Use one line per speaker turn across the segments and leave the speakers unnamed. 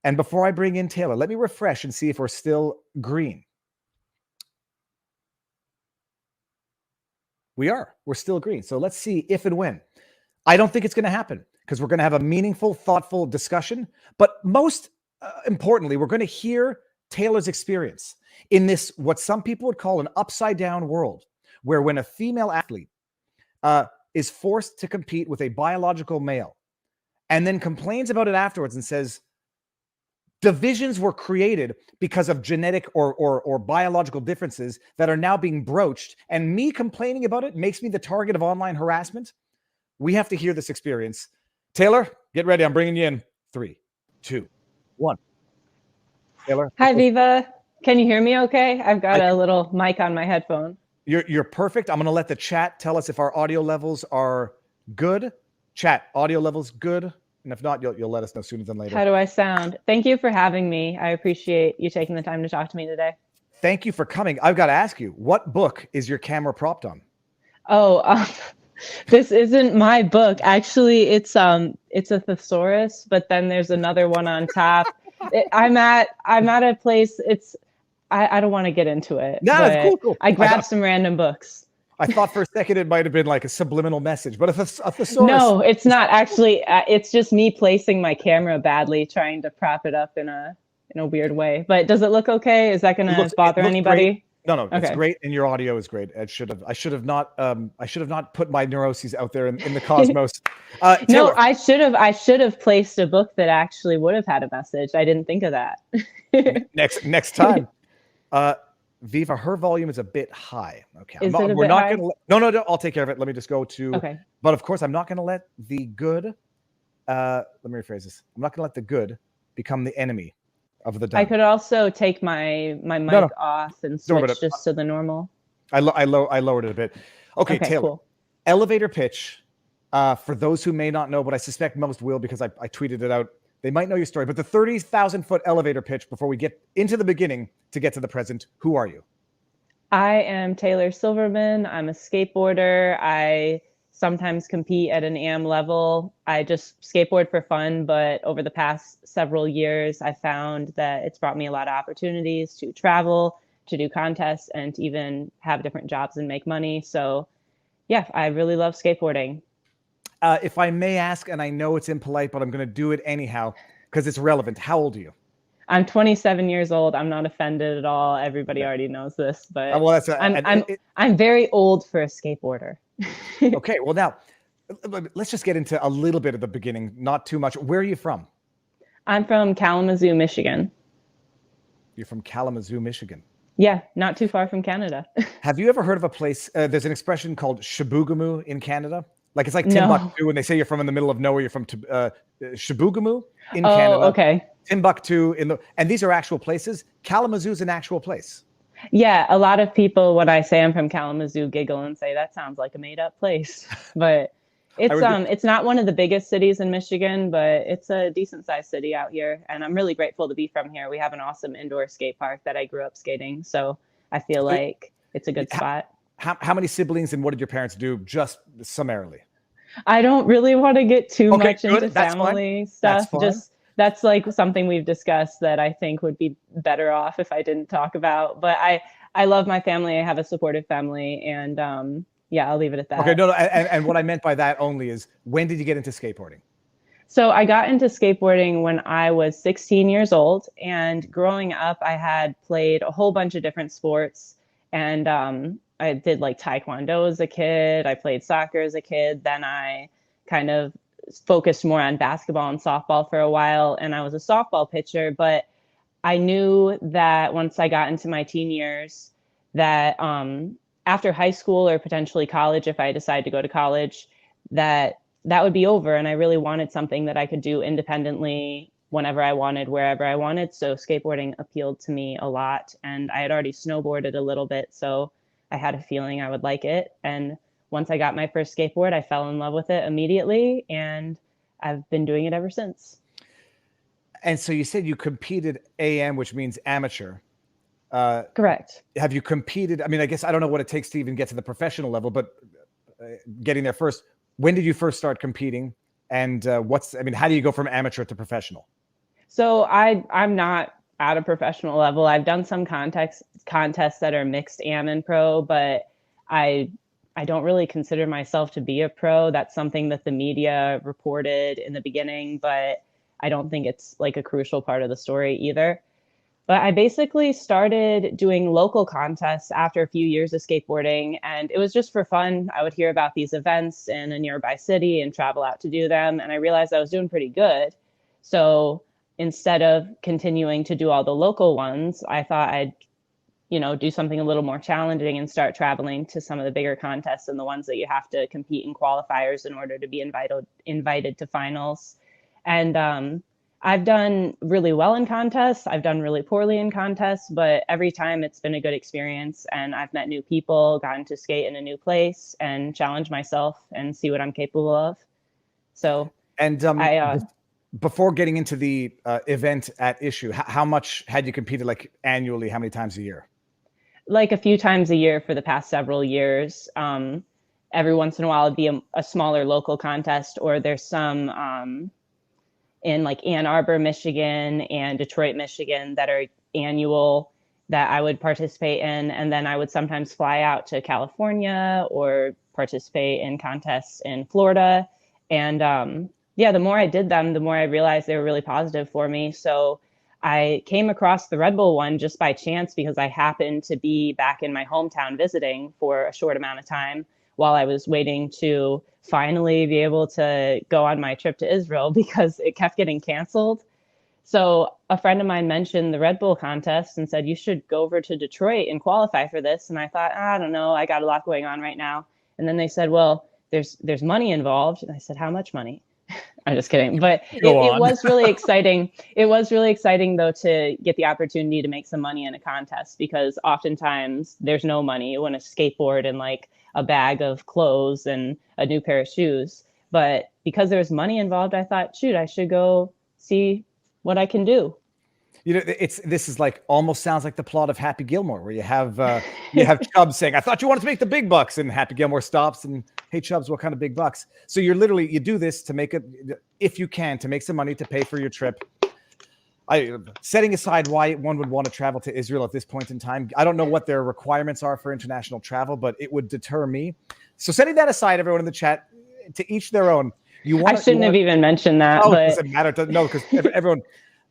And before I bring in Taylor, let me refresh and see if we're still green. We are. We're still green. So let's see if and when. I don't think it's going to happen because we're going to have a meaningful, thoughtful discussion. But most importantly, we're going to hear Taylor's experience in this, what some people would call an upside down world, where when a female athlete is forced to compete with a biological male and then complains about it afterwards and says, divisions were created because of genetic or biological differences that are now being broached. And me complaining about it makes me the target of online harassment. We have to hear this experience. Taylor, get ready. I'm bringing you in. 3, 2, 1. Taylor.
Hi, Viva. Can you hear me okay? I've got a little mic on my headphone.
You're perfect. I'm going to let the chat tell us if our audio levels are good. Chat, audio levels good. And if not, you'll let us know sooner than later.
How do I sound? Thank you for having me. I appreciate you taking the time to talk to me today.
Thank you for coming. I've got to ask you, what book is your camera propped on?
Oh, this isn't my book. Actually, it's a thesaurus, but then there's another one on top. I'm at a place. I don't want to get into it.
No, that's cool.
I grabbed some random books.
I thought for a second it might have been like a subliminal message, but if a thesaurus.
No, it's not actually. It's just me placing my camera badly, trying to prop it up in a weird way. But does it look okay? Is that going to bother anybody?
Great. No,
okay.
It's great, and your audio is great. I should have not put my neuroses out there in the cosmos.
No, I should have placed a book that actually would have had a message. I didn't think of that.
next time. Viva, her volume is a bit high. Okay.
We're not
going to No, I'll take care of it. Let me just go to
Okay.
But of course, I'm not going to let the good let me rephrase this. I'm not going to let the good become the enemy of the dumb.
I could also take my mic off and switch just to the normal.
I lowered it a bit. Okay, Taylor.
Cool.
Elevator pitch. For those who may not know, but I suspect most will because I tweeted it out. They might know your story, but the 30,000-foot elevator pitch before we get into the beginning to get to the present. Who are you?
I am Taylor Silverman. I'm a skateboarder. I sometimes compete at an AM level. I just skateboard for fun, but over the past several years, I found that it's brought me a lot of opportunities to travel, to do contests, and to even have different jobs and make money. So yeah, I really love skateboarding.
If I may ask, and I know it's impolite, but I'm going to do it anyhow because it's relevant. How old are you?
I'm 27 years old. I'm not offended at all. Everybody already knows this, but I'm very old for a skateboarder.
Okay, well now, let's just get into a little bit of the beginning, not too much. Where are you from?
I'm from Kalamazoo, Michigan.
You're from Kalamazoo, Michigan?
Yeah, not too far from Canada.
Have you ever heard of a place, there's an expression called Shibugamu in Canada? Like it's like Timbuktu, when they say you're from in the middle of nowhere, you're from Shibugamu in Canada.
Oh, okay.
Timbuktu and these are actual places. Kalamazoo is an actual place.
Yeah, a lot of people, when I say I'm from Kalamazoo, giggle and say that sounds like a made-up place. But it's not one of the biggest cities in Michigan, but it's a decent-sized city out here, and I'm really grateful to be from here. We have an awesome indoor skate park that I grew up skating, so I feel like it's a good spot.
How many siblings and what did your parents do, just summarily?
I don't really want to get too much into family stuff. That's like something we've discussed that I think would be better off if I didn't talk about. But I love my family. I have a supportive family, and yeah, I'll leave it at that.
Okay, no, and what I meant by that only is, when did you get into skateboarding?
So I got into skateboarding when I was 16 years old, and growing up, I had played a whole bunch of different sports, and I did like Taekwondo as a kid. I played soccer as a kid. Then I kind of focused more on basketball and softball for a while, and I was a softball pitcher. But I knew that once I got into my teen years, that after high school or potentially college, if I decide to go to college, that would be over. And I really wanted something that I could do independently whenever I wanted, wherever I wanted. So skateboarding appealed to me a lot. And I had already snowboarded a little bit, so I had a feeling I would like it. And once I got my first skateboard, I fell in love with it immediately, and I've been doing it ever since.
And so you said you competed AM, which means amateur.
Correct.
Have you competed? I mean, I guess I don't know what it takes to even get to the professional level, but getting there first, when did you first start competing? And how do you go from amateur to professional?
So I'm not at a professional level. I've done some contests that are mixed am and pro, but I I don't really consider myself to be a pro. That's something that the media reported in the beginning, but I don't think it's like a crucial part of the story either. But I basically started doing local contests after a few years of skateboarding, and it was just for fun. I would hear about these events in a nearby city and travel out to do them, and I realized I was doing pretty good. So instead of continuing to do all the local ones, I thought I'd do something a little more challenging and start traveling to some of the bigger contests and the ones that you have to compete in qualifiers in order to be invited to finals. And I've done really well in contests. I've done really poorly in contests, but every time it's been a good experience, and I've met new people, gotten to skate in a new place and challenge myself and see what I'm capable of. So,
and before getting into the event at issue, how much had you competed, like annually? How many times a year?
Like a few times a year for the past several years. Every once in a while, it'd be a smaller local contest, or there's some in like Ann Arbor, Michigan and Detroit, Michigan that are annual that I would participate in. And then I would sometimes fly out to California or participate in contests in Florida. And yeah, the more I did them, the more I realized they were really positive for me. So I came across the Red Bull one just by chance because I happened to be back in my hometown visiting for a short amount of time while I was waiting to finally be able to go on my trip to Israel because it kept getting canceled. So a friend of mine mentioned the Red Bull contest and said, you should go over to Detroit and qualify for this. And I thought, I don't know, I got a lot going on right now. And then they said, well, there's money involved. And I said, how much money? I'm just kidding. But it was really exciting. It was really exciting, though, to get the opportunity to make some money in a contest, because oftentimes there's no money. You want a skateboard and like a bag of clothes and a new pair of shoes. But because there's money involved, I thought, shoot, I should go see what I can do.
This is like almost sounds like the plot of Happy Gilmore, where you have Chubbs saying, "I thought you wanted to make the big bucks," and Happy Gilmore stops and, "Hey Chubbs, what kind of big bucks?" So you do this to make it, if you can, to make some money to pay for your trip. Setting aside why one would want to travel to Israel at this point in time, I don't know what their requirements are for international travel, but it would deter me. So setting that aside, everyone in the chat, to each their own.
I shouldn't have even mentioned that.
Oh,
but...
it doesn't matter. No, because everyone.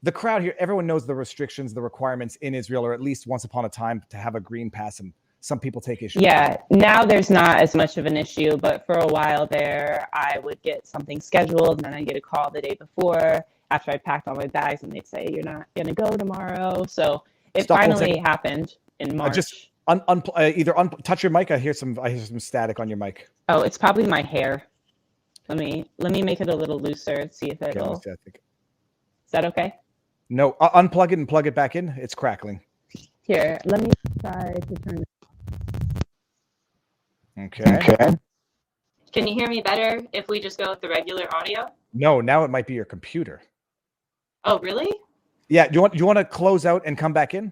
The crowd here, everyone knows the restrictions, the requirements in Israel, or at least once upon a time to have a green pass, and some people take issue.
Yeah, now there's not as much of an issue, but for a while there, I would get something scheduled, and then I'd get a call the day before after I packed all my bags, and they'd say, you're not going to go tomorrow. So it finally happened in March.
Just touch your mic. I hear some static on your mic.
Oh, it's probably my hair. Let me make it a little looser, see if it'll.
Okay,
Is that okay?
No, unplug it and plug it back in. It's crackling.
Here, let me try to turn it.
Okay.
Can you hear me better if we just go with the regular audio?
No, now it might be your computer.
Oh, really?
Yeah. Do you want to close out and come back in?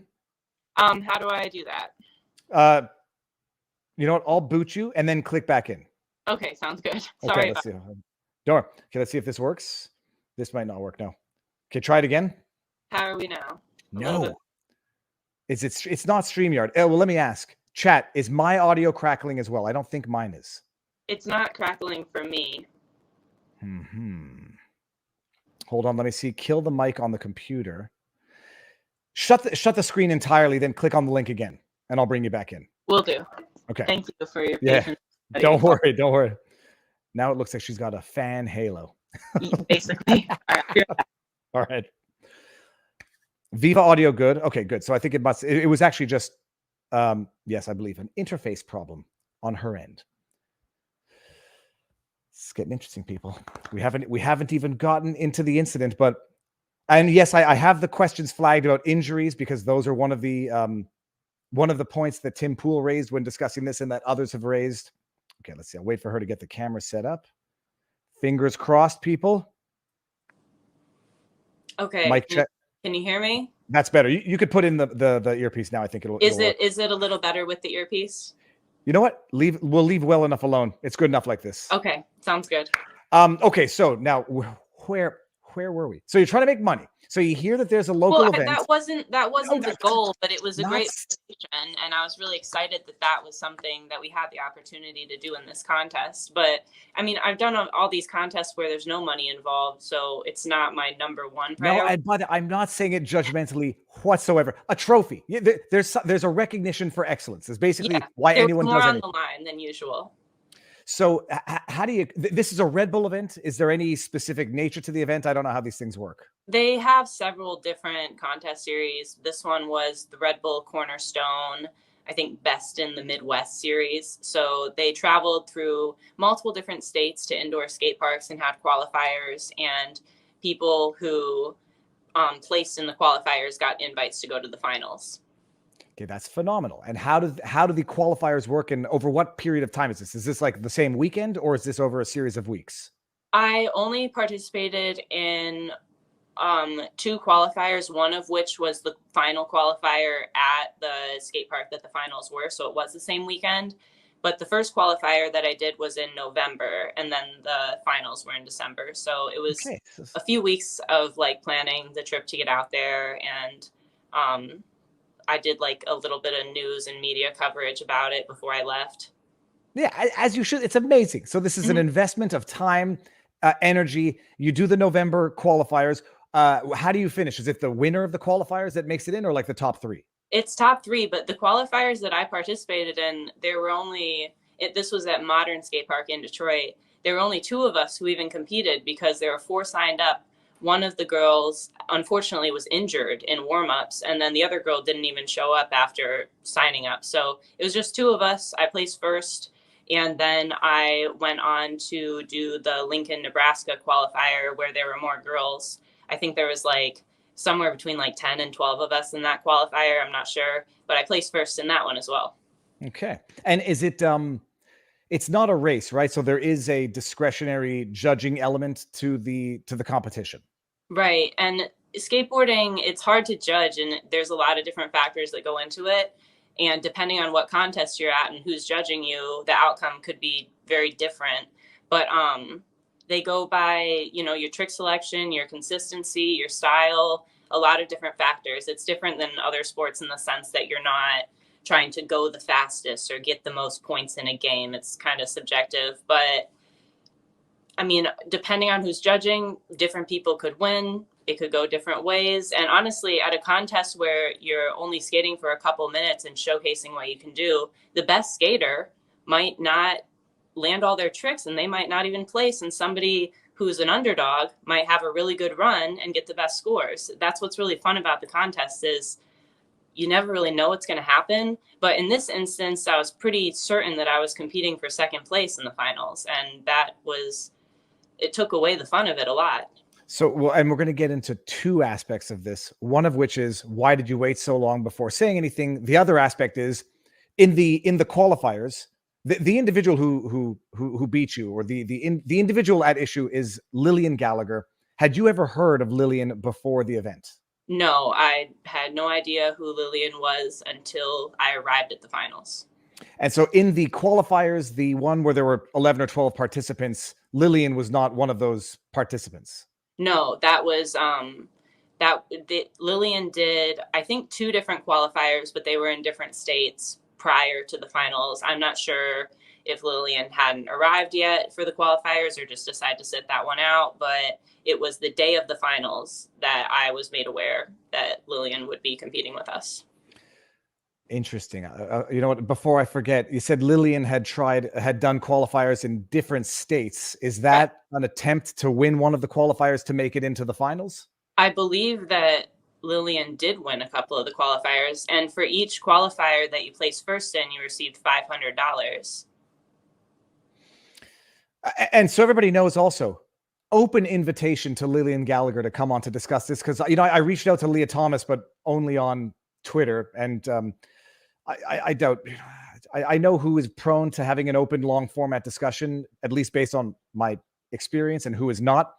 How do I do that?
You know what? I'll boot you and then click back in.
Okay, sounds good. Sorry.
Okay, let's see. Okay, let's see if this works. This might not work. No. Okay, try it again.
How are we now?
No. It's not StreamYard. Oh, well, let me ask. Chat, is my audio crackling as well? I don't think mine is.
It's not crackling for me.
Hold on, let me see. Kill the mic on the computer. Shut the screen entirely, then click on the link again, and I'll bring you back in.
Will do.
Okay.
Thank you for your patience.
Don't worry. Now it looks like she's got a fan halo.
Basically.
All right. Viva audio good. Okay, good. So I think it was actually just yes, I believe an interface problem on her end. It's getting interesting, people. We haven't even gotten into the incident, and yes, I have the questions flagged about injuries because those are one of the points that Tim Poole raised when discussing this and that others have raised. Okay, let's see. I'll wait for her to get the camera set up. Fingers crossed, people.
Okay.
Mic check.
Can you hear me?
That's better. You could put in the earpiece now. I think it'll.
Is it a little better with the earpiece?
You know what? We'll leave well enough alone. It's good enough like this.
Okay, sounds good.
Okay, so now where were we? So you're trying to make money. So you hear that there's a local event.
That wasn't the goal, but it was a
Not
great motivation, and I was really excited that was something that we had the opportunity to do in this contest. But I mean, I've done all these contests where there's no money involved, so it's not my number one priority.
No, but I'm not saying it judgmentally whatsoever. A trophy. There's a recognition for excellence. Is basically why anyone
more
does
on
anything.
the line than usual.
So how do you, this is a Red Bull event. Is there any specific nature to the event? I don't know how these things work.
They have several different contest series. This one was the Red Bull Cornerstone, I think Best in the Midwest series. So they traveled through multiple different states to indoor skate parks and had qualifiers, and people who placed in the qualifiers got invites to go to the finals.
Okay, that's phenomenal. And how do the qualifiers work, and over what period of time is this? Is this like the same weekend, or is this over a series of weeks?
I only participated in 2 qualifiers, one of which was the final qualifier at the skate park that the finals were. So it was the same weekend. But the first qualifier that I did was in November, and then the finals were in December. So it was a few weeks of like planning the trip to get out there, and I did like a little bit of news and media coverage about it before I left.
Yeah, as you should. It's amazing. So this is an investment of time, energy. You do the November qualifiers. How do you finish? Is it the winner of the qualifiers that makes it in, or like the top 3?
It's top 3, but the qualifiers that I participated in, there were only, this was at Modern Skate Park in Detroit. There were only 2 of us who even competed because there were 4 signed up. One of the girls, unfortunately, was injured in warm-ups, and then the other girl didn't even show up after signing up. So it was just 2 of us. I placed first, and then I went on to do the Lincoln, Nebraska qualifier where there were more girls. I think there was like somewhere between like 10 and 12 of us in that qualifier. I'm not sure, but I placed first in that one as well. Okay.
And is it, it's not a race, right? So there is a discretionary judging element to the competition.
Right. And skateboarding, it's hard to judge, and there's a lot of different factors that go into it. And depending on what contest you're at and who's judging you, the outcome could be very different. But they go by, your trick selection, your consistency, your style, a lot of different factors. It's different than other sports in the sense that you're not trying to go the fastest or get the most points in a game. It's kind of subjective. But I mean, depending on who's judging, different people could win. It could go different ways. And honestly, at a contest where you're only skating for a couple minutes and showcasing what you can do, the best skater might not land all their tricks, and they might not even place. And somebody who's an underdog might have a really good run and get the best scores. That's what's really fun about the contest, is you never really know what's going to happen. But in this instance, I was pretty certain that I was competing for second place in the finals. And it took away the fun of it a lot.
So, well, and we're going to get into 2 aspects of this. One of which is, why did you wait so long before saying anything? The other aspect is, in the qualifiers, the individual who beat you, or the individual at issue, is Lillian Gallagher. Had you ever heard of Lillian before the event?
No, I had no idea who Lillian was until I arrived at the finals.
And so in the qualifiers, the one where there were 11 or 12 participants, Lillian was not one of those participants.
No, that was Lillian did, I think, 2 different qualifiers, but they were in different states prior to the finals. I'm not sure if Lillian hadn't arrived yet for the qualifiers or just decided to sit that one out, but it was the day of the finals that I was made aware that Lillian would be competing with us.
Interesting. You know what? Before I forget, you said Lillian had done qualifiers in different states. Is that an attempt to win one of the qualifiers to make it into the finals?
I believe that Lillian did win a couple of the qualifiers, and for each qualifier that you placed first in, you received $500.
And so everybody knows also, open invitation to Lillian Gallagher to come on to discuss this, because I reached out to Leah Thomas, but only on Twitter, and I doubt. I know who is prone to having an open, long format discussion, at least based on my experience, and who is not.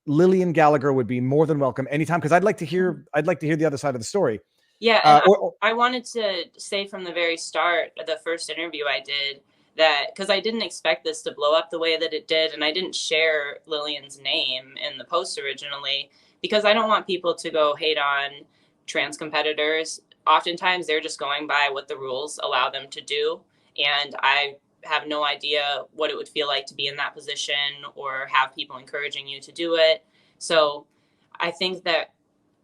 Lillian Gallagher would be more than welcome anytime, because I'd like to hear the other side of the story.
Yeah, I wanted to say from the very start, the first interview I did, that because I didn't expect this to blow up the way that it did, and I didn't share Lillian's name in the post originally because I don't want people to go hate on trans competitors. Oftentimes they're just going by what the rules allow them to do. And I have no idea what it would feel like to be in that position or have people encouraging you to do it. So I think that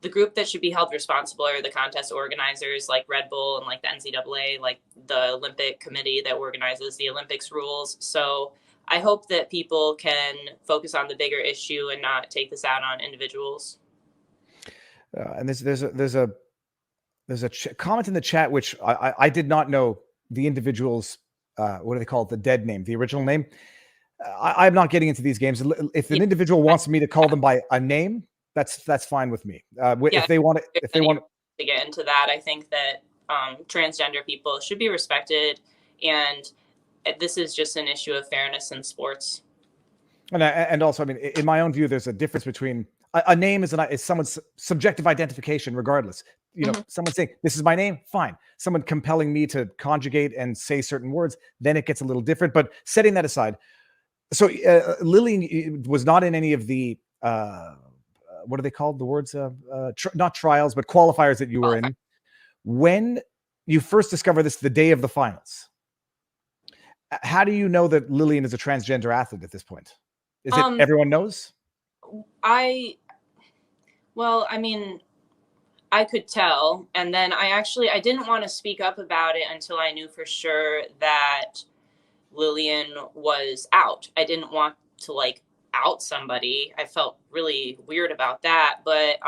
the group that should be held responsible are the contest organizers like Red Bull and like the NCAA, like the Olympic committee that organizes the Olympics rules. So I hope that people can focus on the bigger issue and not take this out on individuals.
And there's a comment in the chat, which I did not know the individual's, what do they call it? The dead name, the original name. I'm not getting into these games. If an individual wants me to call them by a name, that's fine with me. If they want
to get into that, I think that transgender people should be respected, and this is just an issue of fairness in sports.
And also, I mean, in my own view, there's a difference between a name is someone's subjective identification, regardless. You know, someone saying this is my name, fine. Someone compelling me to conjugate and say certain words, then it gets a little different. But setting that aside, so Lily was not in any of the what are they called? The words, not trials, but qualifiers that you were in. When you first discover this, the day of the finals, how do you know that Lillian is a transgender athlete at this point? Is it everyone knows?
Well, I mean, I could tell. And then I didn't want to speak up about it until I knew for sure that Lillian was out. I didn't want to like out somebody. I felt really weird about that, but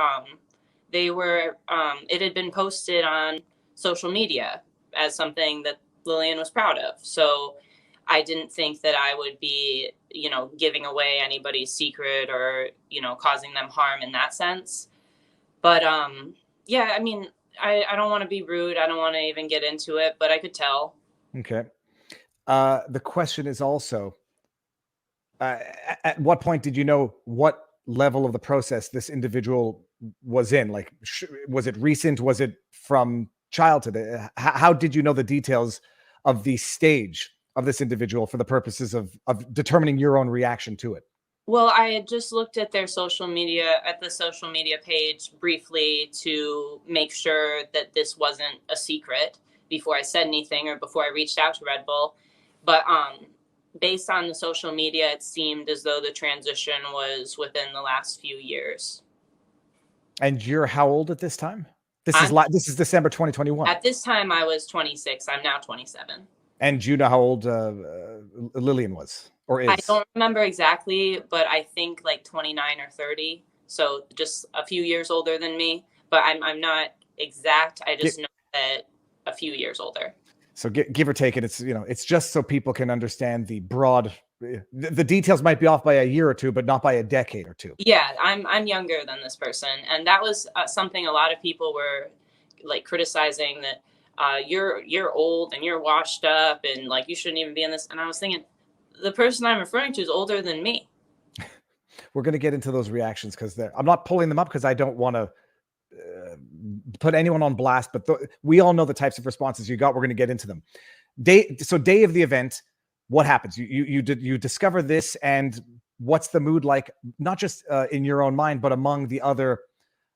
it had been posted on social media as something that Lillian was proud of. So I didn't think that I would be, giving away anybody's secret or, causing them harm in that sense. But yeah, I mean, I don't want to be rude. I don't want to even get into it, but I could tell.
Okay. The question is also, at what point did you know what level of the process this individual was in? Like, was it recent? Was it from childhood? How did you know the details of the stage of this individual for the purposes of determining your own reaction to it?
Well, I had just looked at the social media page briefly to make sure that this wasn't a secret before I said anything or before I reached out to Red Bull. But based on the social media, it seemed as though the transition was within the last few years.
And you're how old at this time? This is December 2021.
At this time, I was 26. I'm now 27.
And do you know how old Lillian was or is?
I don't remember exactly, but I think like 29 or 30. So just a few years older than me. But I'm not exact. I just know that a few years older.
So give or take it, it's just so people can understand the broad. The details might be off by a year or two, but not by a decade or two.
Yeah, I'm younger than this person, and that was something a lot of people were like criticizing, that you're old and you're washed up and like you shouldn't even be in this. And I was thinking, the person I'm referring to is older than me.
We're going to get into those reactions because I'm not pulling them up because I don't want to put anyone on blast, but we all know the types of responses you got. We're going to get into them. Day of the event, what happens? You discover this, and what's the mood like, not just in your own mind, but among the other,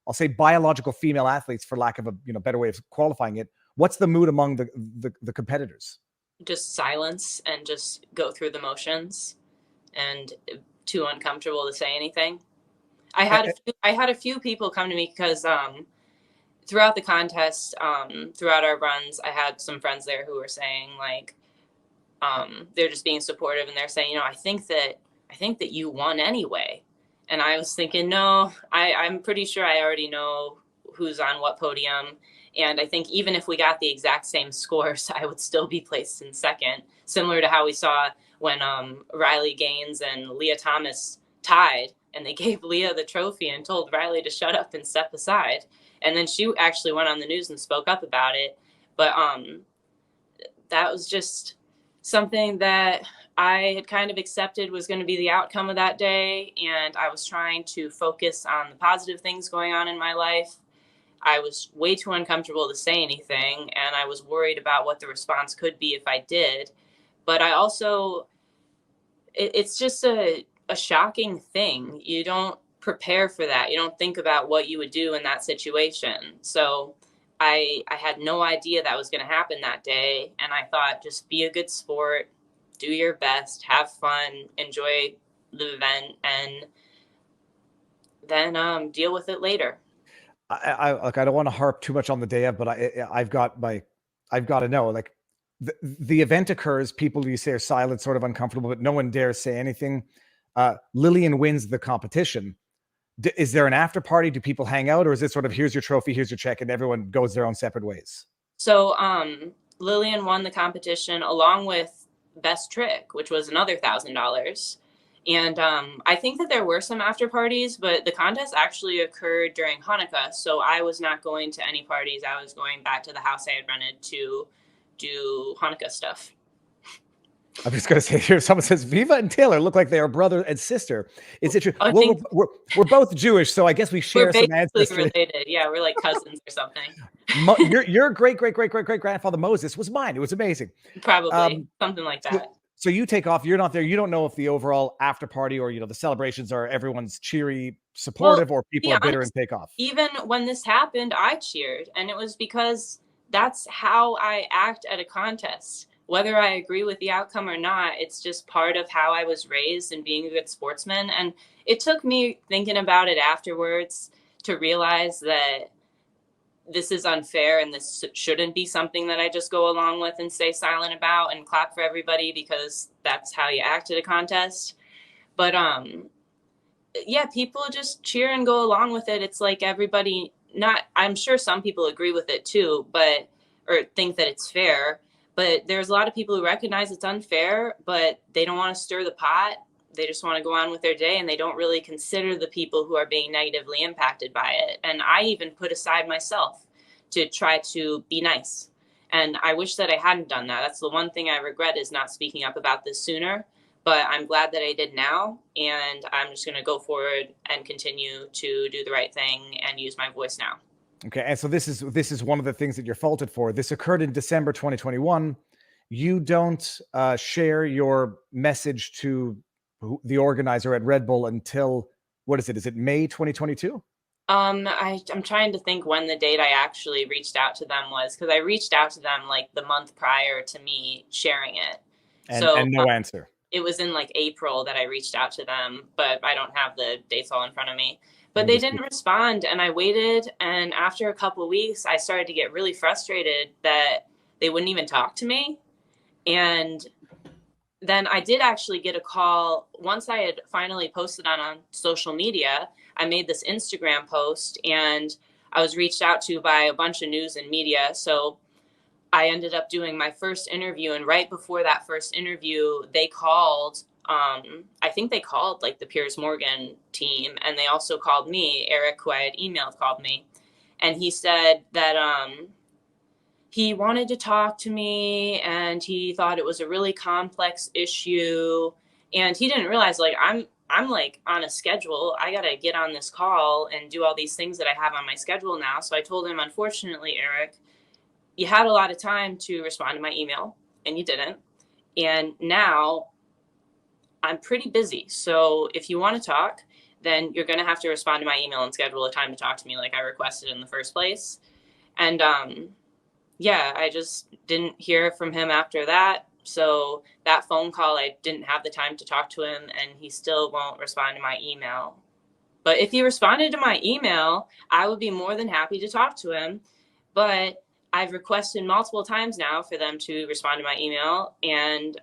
I'll say, biological female athletes, for lack of a better way of qualifying it. What's the mood among the competitors?
Just silence and just go through the motions, and too uncomfortable to say anything. I had a few people come to me because throughout the contest, throughout our runs, I had some friends there who were saying like they're just being supportive, and they're saying, I think that you won anyway. And I was thinking, no, I'm pretty sure I already know who's on what podium. And I think even if we got the exact same scores, I would still be placed in second, similar to how we saw when Riley Gaines and Leah Thomas tied, and they gave Leah the trophy and told Riley to shut up and step aside. And then she actually went on the news and spoke up about it. But that was just something that I had kind of accepted was going to be the outcome of that day. And I was trying to focus on the positive things going on in my life. I was way too uncomfortable to say anything, and I was worried about what the response could be if I did. But I also, it's just a shocking thing. You don't prepare for that. You don't think about what you would do in that situation. So I had no idea that was going to happen that day. And I thought, just be a good sport, do your best, have fun, enjoy the event, and then deal with it later.
I don't want to harp too much on the day of, but I've got to know, like, the event occurs, people, you say, are silent, sort of uncomfortable, but no one dares say anything. Lillian wins the competition. Is there an after party? Do people hang out, or is it sort of, here's your trophy, here's your check, and everyone goes their own separate ways?
So Lillian won the competition along with Best Trick, which was another $1,000. And I think that there were some after parties, but the contest actually occurred during Hanukkah. So I was not going to any parties. I was going back to the house I had rented to do Hanukkah stuff.
I'm just going to say here, someone says, Viva and Taylor look like they are brother and sister. Is it true? Well, we're both Jewish, so I guess we share some ancestry.
Related. Yeah, we're like cousins or something.
Your great-great-great-great-great-grandfather Moses was mine. It was amazing.
Probably something like that.
So you take off, you're not there. You don't know if the overall after party or, the celebrations are everyone's cheery, supportive, or people are bitter and take off.
Even when this happened, I cheered. And it was because that's how I act at a contest. Whether I agree with the outcome or not, it's just part of how I was raised and being a good sportsman. And it took me thinking about it afterwards to realize that this is unfair and this shouldn't be something that I just go along with and stay silent about and clap for everybody because that's how you act at a contest. But yeah, people just cheer and go along with it. It's like everybody, I'm sure some people agree with it too, or think that it's fair, but there's a lot of people who recognize it's unfair, but they don't want to stir the pot. They just want to go on with their day, and they don't really consider the people who are being negatively impacted by it. And I even put aside myself to try to be nice. And I wish that I hadn't done that. That's the one thing I regret, is not speaking up about this sooner. But I'm glad that I did now. And I'm just going to go forward and continue to do the right thing and use my voice now.
Okay. And so this is one of the things that you're faulted for. This occurred in December 2021. You don't share your message to the organizer at Red Bull until, what is it? Is it May 2022?
I'm trying to think when the date I actually reached out to them was, because I reached out to them like the month prior to me sharing it.
And no answer.
It was in like April that I reached out to them, but I don't have the dates all in front of me. But they didn't respond, and I waited. And after a couple of weeks, I started to get really frustrated that they wouldn't even talk to me. And then I did actually get a call once I had finally posted on social media. I made this Instagram post, and I was reached out to by a bunch of news and media. So I ended up doing my first interview. And right before that first interview, they called, I think they called like the Piers Morgan team. And they also called me. Eric, who I had emailed, called me. And he said that he wanted to talk to me, and he thought it was a really complex issue. And he didn't realize, like, I'm like on a schedule. I got to get on this call and do all these things that I have on my schedule now. So I told him, unfortunately, Eric, you had a lot of time to respond to my email and you didn't. And now I'm pretty busy. So if you want to talk, then you're going to have to respond to my email and schedule a time to talk to me like I requested in the first place. And yeah, I just didn't hear from him after that. So that phone call, I didn't have the time to talk to him, and he still won't respond to my email. But if he responded to my email, I would be more than happy to talk to him. But I've requested multiple times now for them to respond to my email, and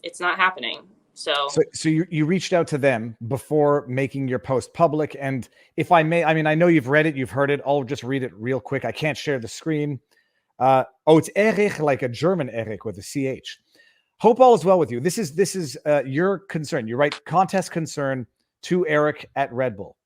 it's not happening. So you reached out to them before making your post public. And if I may, I mean, I know you've read it, you've heard it. I'll just read it real quick. I can't share the screen. It's Erich, like a German Erich with a CH. Hope all is well with you. This is your concern. You write contest concern to Eric at Red Bull.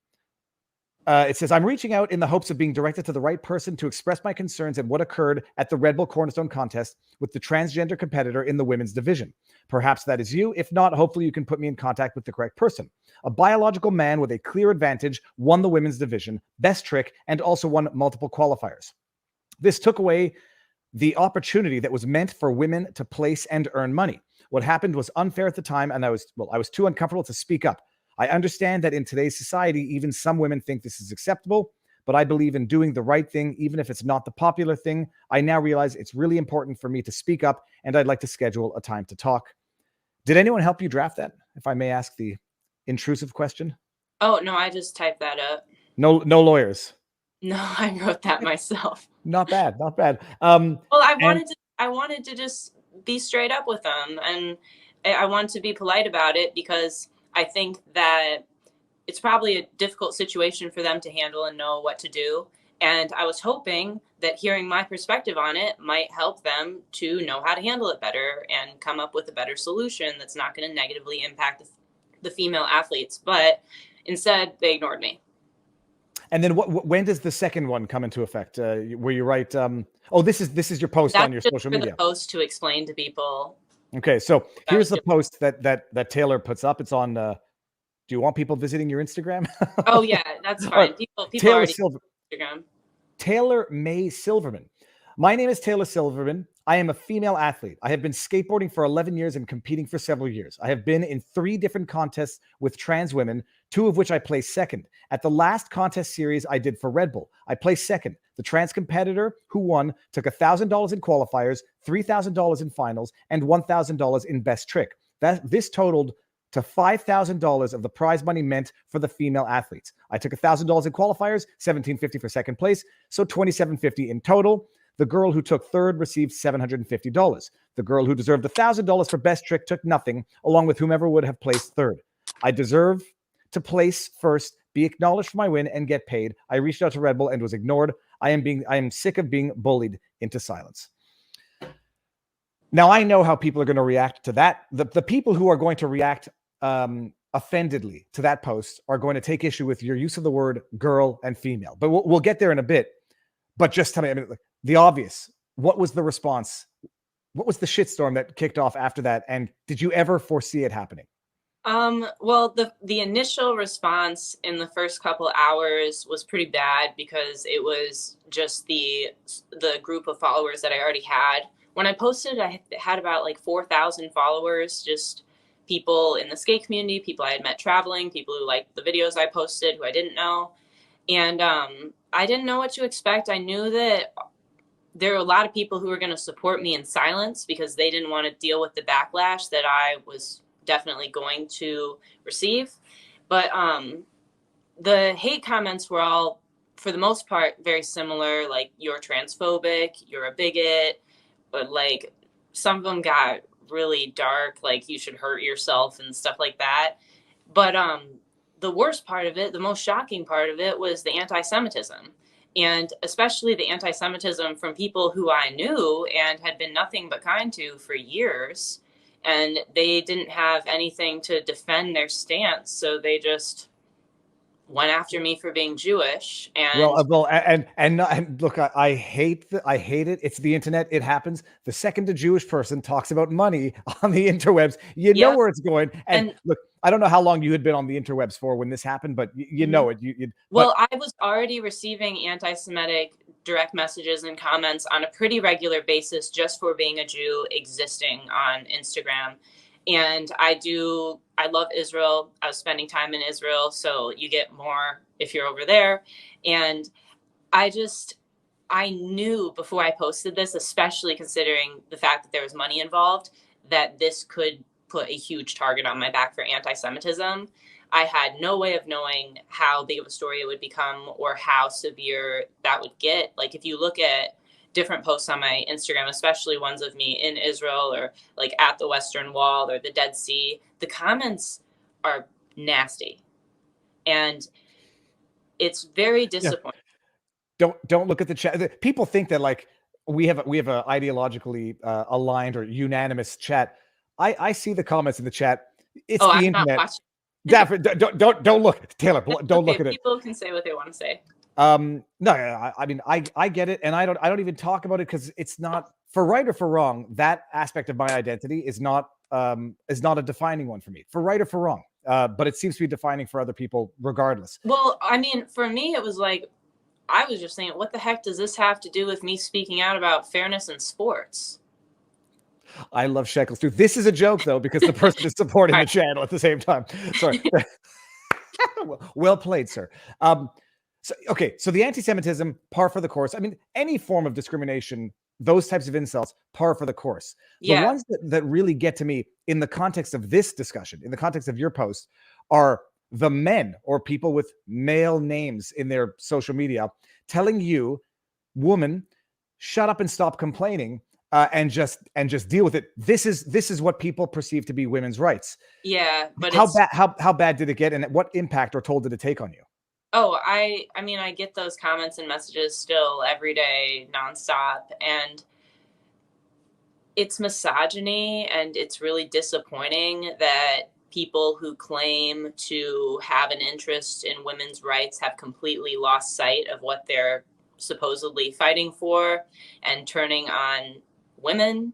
It says, I'm reaching out in the hopes of being directed to the right person to express my concerns at what occurred at the Red Bull Cornerstone contest with the transgender competitor in the women's division. Perhaps that is you. If not, hopefully you can put me in contact with the correct person. A biological man with a clear advantage won the women's division, best trick, and also won multiple qualifiers. This took away the opportunity that was meant for women to place and earn money. What happened was unfair at the time, and I was too uncomfortable to speak up.
I understand that in today's society, even some women think this is acceptable, but I believe in doing the right thing, even if it's not the popular thing. I now realize it's really important for me to speak up, and I'd like to schedule a time to talk. Did anyone help you draft that, if I may ask the intrusive question?
Oh, no, I just typed that up.
No lawyers.
No, I wrote that myself.
Not bad, not bad.
Well, I wanted to just be straight up with them, and I wanted to be polite about it because I think that it's probably a difficult situation for them to handle and know what to do. And I was hoping that hearing my perspective on it might help them to know how to handle it better and come up with a better solution that's not going to negatively impact the female athletes. But instead, they ignored me.
And then when does the second one come into effect? Where you write, this is your post on your social media.
The post to explain to people.
Okay, so here's the post that Taylor puts up. It's on. Do you want people visiting your Instagram?
Oh yeah, that's fine. People
Taylor
already
Instagram. Taylor May Silverman. My name is Taylor Silverman. I am a female athlete. I have been skateboarding for 11 years and competing for several years. I have been in 3 different contests with trans women, 2 of which I placed second. At the last contest series I did for Red Bull, I placed second. The trans competitor who won took $1,000 in qualifiers, $3,000 in finals, and $1,000 in best trick. This totaled to $5,000 of the prize money meant for the female athletes. I took $1,000 in qualifiers, $1,750 for second place, so $2,750 in total. The girl who took third received $750. The girl who deserved $1,000 for best trick took nothing, along with whomever would have placed third. I deserve to place first, be acknowledged for my win, and get paid. I reached out to Red Bull and was ignored. I am sick of being bullied into silence. Now, I know how people are going to react to that. The people who are going to react offendedly to that post are going to take issue with your use of the word girl and female. But we'll get there in a bit. But just tell me, the obvious. What was the response? What was the shitstorm that kicked off after that? And did you ever foresee it happening?
Well, the initial response in the first couple hours was pretty bad because it was just the group of followers that I already had. When I posted, I had about like 4,000 followers, just people in the skate community, people I had met traveling, people who liked the videos I posted, who I didn't know. And I didn't know what to expect. I knew that there were a lot of people who were going to support me in silence because they didn't want to deal with the backlash that I was definitely going to receive. But the hate comments were all, for the most part, very similar. Like, you're transphobic, you're a bigot, but like some of them got really dark, like you should hurt yourself and stuff like that. But the worst part of it, the most shocking part of it, was the anti-Semitism. And especially the anti-Semitism from people who I knew and had been nothing but kind to for years. And they didn't have anything to defend their stance. So they just went after me for being Jewish. And
look, I hate it. It's the internet. It happens. The second a Jewish person talks about money on the interwebs, you know where it's going. And look, I don't know how long you had been on the interwebs for when this happened, but you know it.
I was already receiving anti-Semitic direct messages and comments on a pretty regular basis just for being a Jew existing on Instagram. And I love Israel. I was spending time in Israel, so you get more if you're over there. And I knew before I posted this, especially considering the fact that there was money involved, that this could put a huge target on my back for anti-Semitism. I had no way of knowing how big of a story it would become or how severe that would get. Like, if you look at different posts on my Instagram, especially ones of me in Israel or like at the Western Wall or the Dead Sea, the comments are nasty. And it's very disappointing.
Yeah. Don't look at the chat. People think that like we have a ideologically aligned or unanimous chat. I see the comments in the chat. It's the internet. Don't look, Taylor. Don't look at it.
People can say what they want to say.
No, I mean, I get it, and I don't even talk about it because it's not, for right or for wrong, that aspect of my identity is not a defining one for me, for right or for wrong. But it seems to be defining for other people regardless.
Well, I mean, for me, it was like, I was just saying, what the heck does this have to do with me speaking out about fairness in sports?
I love shekels too. This is a joke though, because the person is supporting the channel at the same time. Sorry. Well played, sir. So the anti-Semitism, par for the course. I mean, any form of discrimination, those types of insults, par for the course. The ones that really get to me in the context of this discussion, in the context of your post, are the men or people with male names in their social media telling you, woman, shut up and stop complaining, and just deal with it. This is what people perceive to be women's rights.
Yeah, but
how bad did it get, and what impact or toll did it take on you?
Oh, I mean, I get those comments and messages still every day, nonstop, and it's misogyny, and it's really disappointing that people who claim to have an interest in women's rights have completely lost sight of what they're supposedly fighting for and turning on women.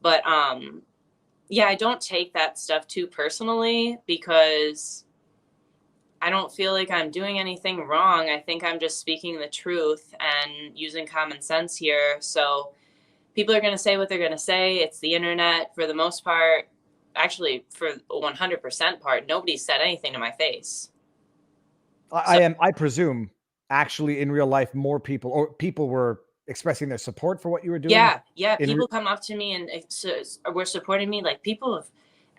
But yeah, I don't take that stuff too personally because I don't feel like I'm doing anything wrong. I think I'm just speaking the truth and using common sense here. So people are going to say what they're going to say. It's the internet for the most part. Actually, for 100% part, nobody said anything to my face.
I presume, actually, in real life, more people were expressing their support for what you were doing.
Yeah. People come up to me and were supporting me. Like, people have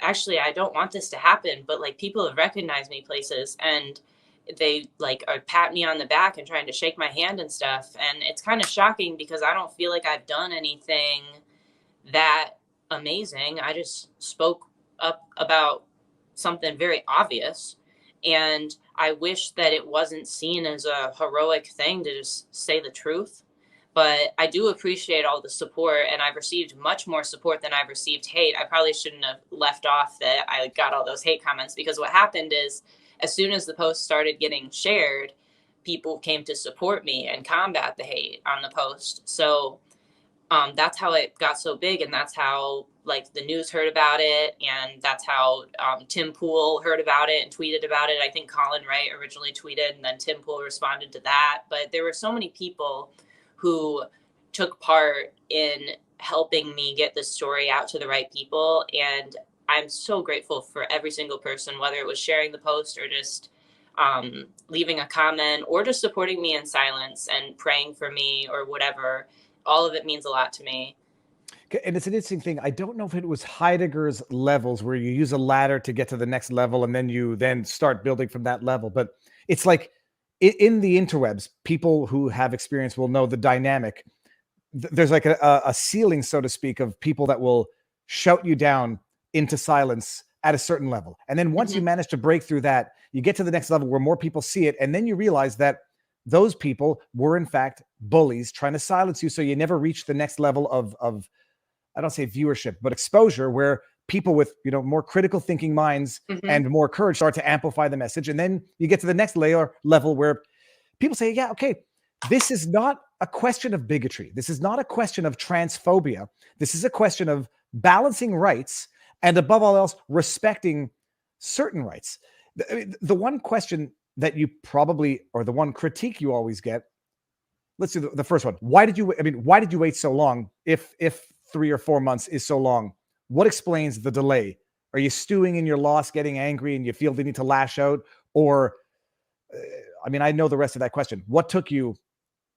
actually, I don't want this to happen, but like, people have recognized me places and they like are patting me on the back and trying to shake my hand and stuff. And it's kind of shocking because I don't feel like I've done anything that amazing. I just spoke up about something very obvious. And I wish that it wasn't seen as a heroic thing to just say the truth. But I do appreciate all the support, and I've received much more support than I've received hate. I probably shouldn't have left off that I got all those hate comments, because what happened is, as soon as the post started getting shared, people came to support me and combat the hate on the post. So that's how it got so big, and that's how like the news heard about it, and that's how Tim Pool heard about it and tweeted about it. I think Colin Wright originally tweeted, and then Tim Pool responded to that. But there were so many people who took part in helping me get this story out to the right people. And I'm so grateful for every single person, whether it was sharing the post or just leaving a comment or just supporting me in silence and praying for me or whatever. All of it means a lot to me.
And it's an interesting thing. I don't know if it was Heidegger's levels where you use a ladder to get to the next level and then you then start building from that level. But it's like, in the interwebs, people who have experience will know the dynamic. There's like a ceiling, so to speak, of people that will shout you down into silence at a certain level. And then once you manage to break through that, you get to the next level where more people see it. And then you realize that those people were in fact bullies trying to silence you. So you never reach the next level of I don't say viewership, but exposure, where people with, more critical thinking minds and more courage start to amplify the message. And then you get to the next level where people say, yeah, okay, this is not a question of bigotry. This is not a question of transphobia. This is a question of balancing rights and, above all else, respecting certain rights. The one question that you probably, or the one critique you always get, let's do the first one. Why did you wait so long? If 3 or 4 months is so long, what explains the delay? Are you stewing in your loss, getting angry, and you feel the need to lash out? Or, I know the rest of that question. What took you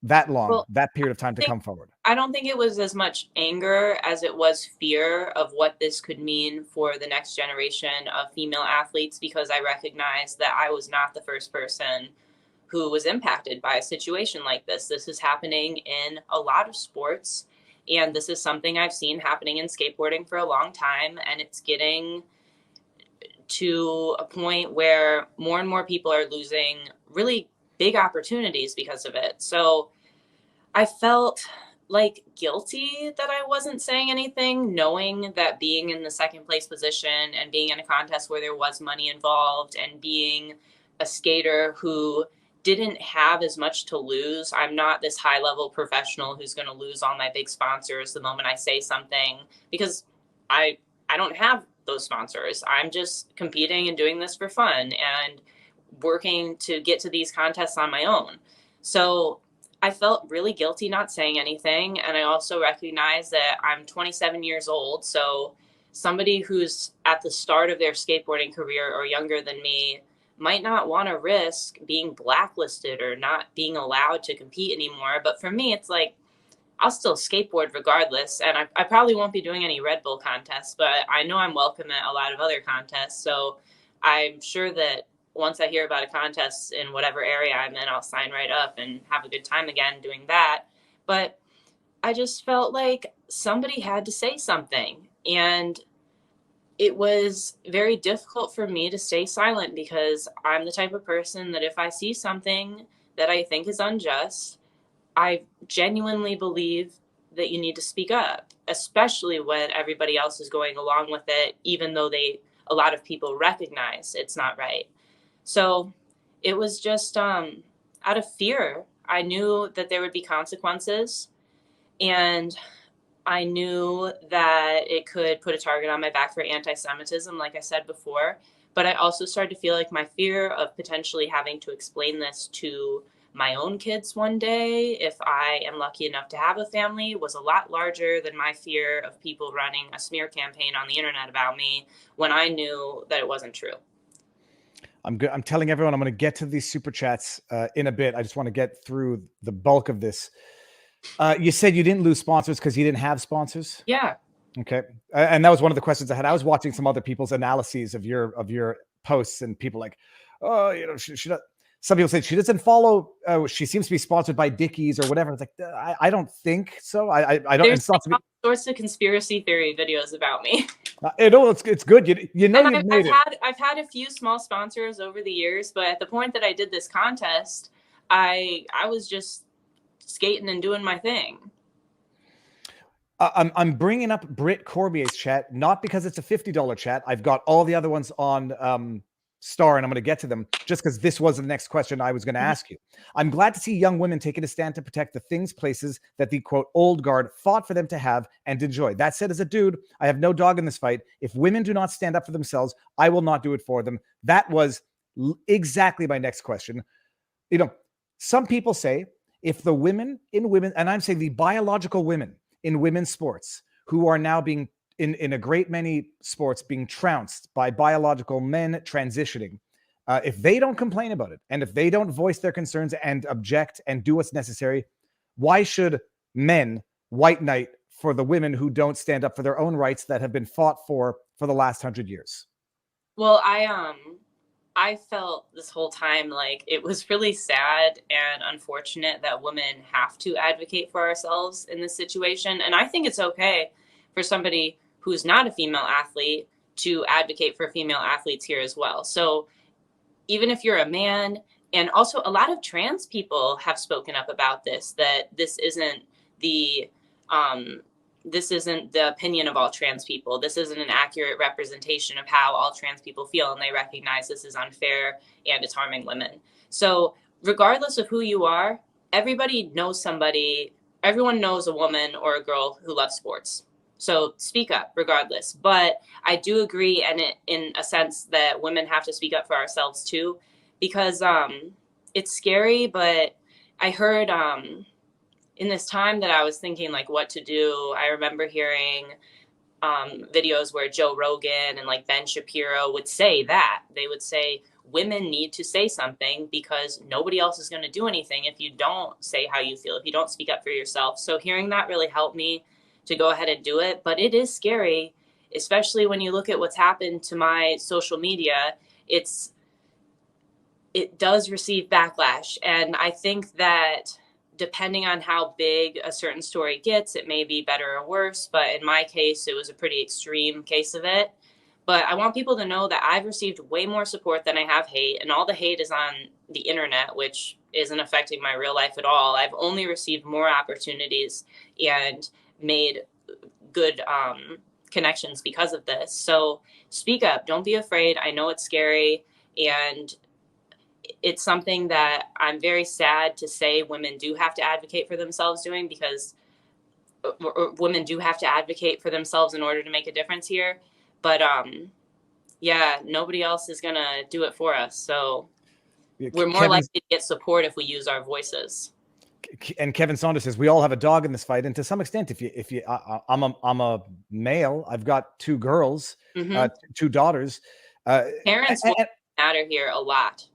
that long, that period of time to come forward?
I don't think it was as much anger as it was fear of what this could mean for the next generation of female athletes, because I recognized that I was not the first person who was impacted by a situation like this. This is happening in a lot of sports. And this is something I've seen happening in skateboarding for a long time. And it's getting to a point where more and more people are losing really big opportunities because of it. So I felt like guilty that I wasn't saying anything, knowing that being in the second place position and being in a contest where there was money involved and being a skater who didn't have as much to lose. I'm not this high level professional who's going to lose all my big sponsors the moment I say something, because I don't have those sponsors. I'm just competing and doing this for fun and working to get to these contests on my own. So I felt really guilty not saying anything. And I also recognize that I'm 27 years old. So somebody who's at the start of their skateboarding career or younger than me might not want to risk being blacklisted or not being allowed to compete anymore. But for me, it's like, I'll still skateboard regardless. And I probably won't be doing any Red Bull contests, but I know I'm welcome at a lot of other contests. So I'm sure that once I hear about a contest in whatever area I'm in, I'll sign right up and have a good time again doing that. But I just felt like somebody had to say something. And it was very difficult for me to stay silent, because I'm the type of person that if I see something that I think is unjust, I genuinely believe that you need to speak up, especially when everybody else is going along with it, even though a lot of people recognize it's not right. So it was just out of fear. I knew that there would be consequences, and I knew that it could put a target on my back for anti-Semitism, like I said before. But I also started to feel like my fear of potentially having to explain this to my own kids one day, if I am lucky enough to have a family, was a lot larger than my fear of people running a smear campaign on the internet about me when I knew that it wasn't true.
I'm good. I'm telling everyone I'm going to get to these super chats in a bit. I just want to get through the bulk of this. You said you didn't lose sponsors because you didn't have sponsors.
Yeah.
Okay. And that was one of the questions I had. I was watching some other people's analyses of your posts, and people like, oh, you know, some people say she doesn't follow. She seems to be sponsored by Dickies or whatever. It's like, I don't think so. I don't.
There's all sorts of conspiracy theory videos about me.
It's good. You know,
I've had a few small sponsors over the years, but at the point that I did this contest, I was just skating and doing my thing.
I'm bringing up Britt Corbier's chat, not because it's a $50 chat. I've got all the other ones on Star, and I'm going to get to them just because this was the next question I was going to ask you. I'm glad to see young women taking a stand to protect the things, places that the quote old guard fought for them to have and enjoy. That said, as a dude, I have no dog in this fight. If women do not stand up for themselves, I will not do it for them. That was exactly my next question. You know, some people say if the women, and I'm saying the biological women in women's sports who are now being in a great many sports being trounced by biological men transitioning, if they don't complain about it, and if they don't voice their concerns and object and do what's necessary, why should men white knight for the women who don't stand up for their own rights that have been fought for the last 100 years?
Well, I felt this whole time like it was really sad and unfortunate that women have to advocate for ourselves in this situation. And I think it's okay for somebody who's not a female athlete to advocate for female athletes here as well. So even if you're a man, and also a lot of trans people have spoken up about this, that this isn't the opinion of all trans people. This isn't an accurate representation of how all trans people feel, and they recognize this is unfair and it's harming women. So regardless of who you are, everybody knows somebody, everyone knows a woman or a girl who loves sports. So speak up regardless. But I do agree, and in a sense, that women have to speak up for ourselves too, because it's scary. But I heard in this time that I was thinking like what to do, I remember hearing videos where Joe Rogan and like Ben Shapiro would say that. They would say women need to say something because nobody else is going to do anything if you don't say how you feel, if you don't speak up for yourself. So hearing that really helped me to go ahead and do it. But it is scary, especially when you look at what's happened to my social media. It does receive backlash. And I think that depending on how big a certain story gets, it may be better or worse. But in my case, it was a pretty extreme case of it. But I want people to know that I've received way more support than I have hate. And all the hate is on the internet, which isn't affecting my real life at all. I've only received more opportunities and made good connections because of this. So speak up. Don't be afraid. I know it's scary. And it's something that I'm very sad to say women do have to advocate for themselves doing, because women do have to advocate for themselves in order to make a difference here. But yeah, nobody else is going to do it for us. So we're more likely to get support if we use our voices.
And Kevin Saunders says we all have a dog in this fight, and to some extent, I'm a male. I've got two girls, two daughters.
Parents matter here a lot.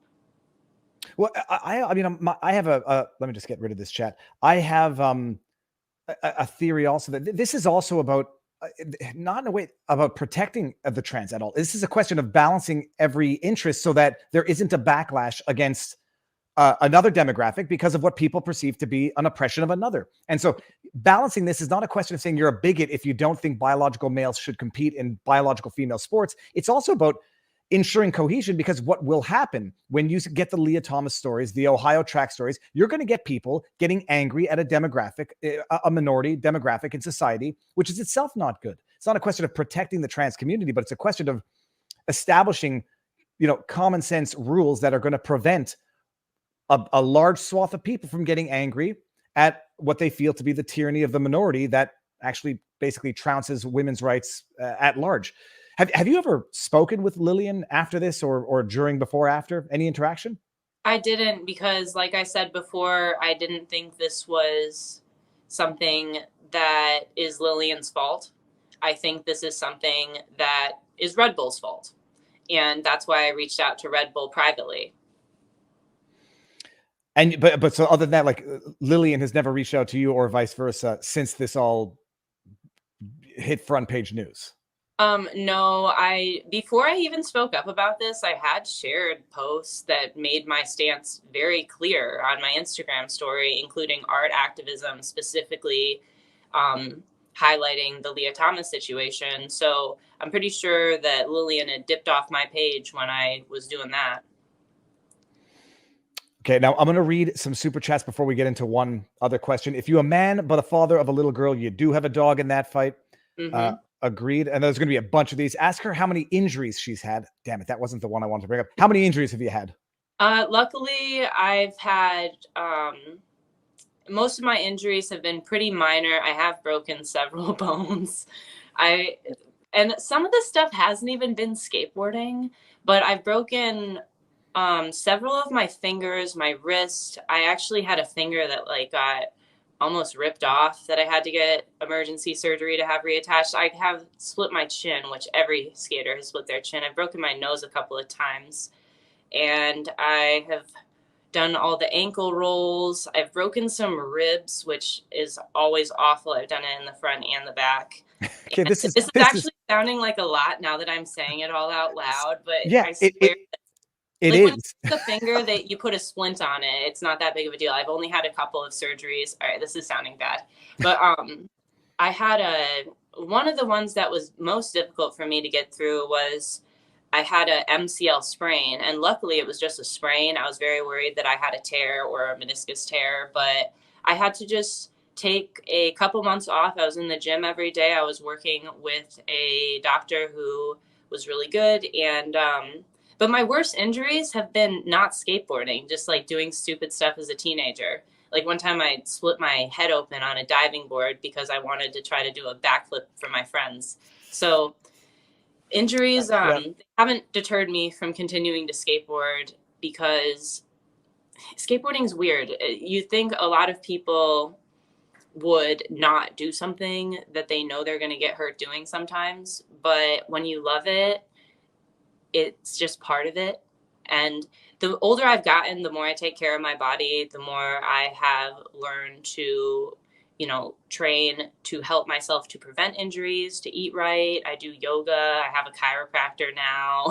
Well, I mean, I have let me just get rid of this chat. I have a theory also that this is also about not in a way about protecting the trans at all. This is a question of balancing every interest so that there isn't a backlash against another demographic because of what people perceive to be an oppression of another. And so balancing this is not a question of saying you're a bigot if you don't think biological males should compete in biological female sports. It's also about ensuring cohesion, because what will happen when you get the Leah Thomas stories, the Ohio track stories, you're going to get people getting angry at a demographic, a minority demographic in society, which is itself not good. It's not a question of protecting the trans community, but it's a question of establishing, common sense rules that are going to prevent a large swath of people from getting angry at what they feel to be the tyranny of the minority that actually basically trounces women's rights at large. Have you ever spoken with Lillian after this or during, before, after? Any interaction?
I didn't, because like I said before, I didn't think this was something that is Lillian's fault. I think this is something that is Red Bull's fault. And that's why I reached out to Red Bull privately.
And but so other than that, like Lillian has never reached out to you or vice versa since this all hit front page news?
No, before I even spoke up about this, I had shared posts that made my stance very clear on my Instagram story, including art activism, specifically highlighting the Leah Thomas situation. So I'm pretty sure that Lillian had dipped off my page when I was doing that.
Okay, now I'm going to read some super chats before we get into one other question. If you're a man but a father of a little girl, you do have a dog in that fight.
Mm-hmm.
Agreed. And there's going to be a bunch of these. Ask her how many injuries she's had. Damn it, that wasn't the one I wanted to bring up. How many injuries have you had?
Luckily, I've had most of my injuries have been pretty minor. I have broken several bones. And some of this stuff hasn't even been skateboarding, but I've broken several of my fingers, my wrist. I actually had a finger that got almost ripped off that I had to get emergency surgery to have reattached. I have split my chin, which every skater has split their chin. I've broken my nose a couple of times, and I have done all the ankle rolls. I've broken some ribs, which is always awful. I've done it in the front and the back.
Okay, this is
actually sounding like a lot now that I'm saying it all out loud, but
yeah,
I swear
it
is.
When
the finger that you put a splint on it, it's not that big of a deal. I've only had a couple of surgeries. All right, this is sounding bad, but I had one of the ones that was most difficult for me to get through was I had a MCL sprain, and luckily it was just a sprain. I was very worried that I had a tear or a meniscus tear, but I had to just take a couple months off. I was in the gym every day. I was working with a doctor who was really good, and but my worst injuries have been not skateboarding, just doing stupid stuff as a teenager. Like one time I split my head open on a diving board because I wanted to try to do a backflip for my friends. So injuries haven't deterred me from continuing to skateboard, because skateboarding is weird. You think a lot of people would not do something that they know they're going to get hurt doing sometimes, but when you love it, it's just part of it. And the older I've gotten, the more I take care of my body, the more I have learned to, train to help myself to prevent injuries, to eat right. I do yoga. I have a chiropractor now.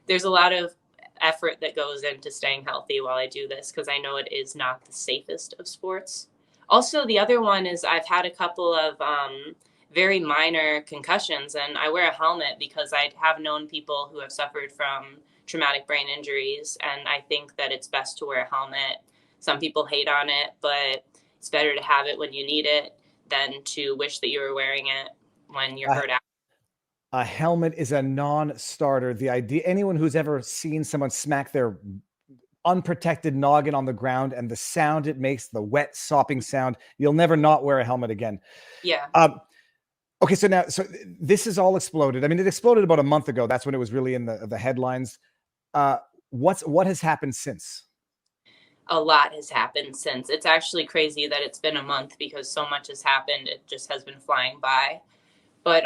There's a lot of effort that goes into staying healthy while I do this, because I know it is not the safest of sports. Also, the other one is I've had a couple of very minor concussions, and I wear a helmet because I have known people who have suffered from traumatic brain injuries, and I think that it's best to wear a helmet. Some people hate on it, but it's better to have it when you need it than to wish that you were wearing it when you're hurt out.
A helmet is a non-starter. The idea, anyone who's ever seen someone smack their unprotected noggin on the ground and the sound it makes, the wet sopping sound, you'll never not wear a helmet again.
Yeah.
Okay, so this is all exploded. I mean, it exploded about a month ago. That's when it was really in the headlines. What has happened since?
A lot has happened since. It's actually crazy that it's been a month, because so much has happened. It just has been flying by. But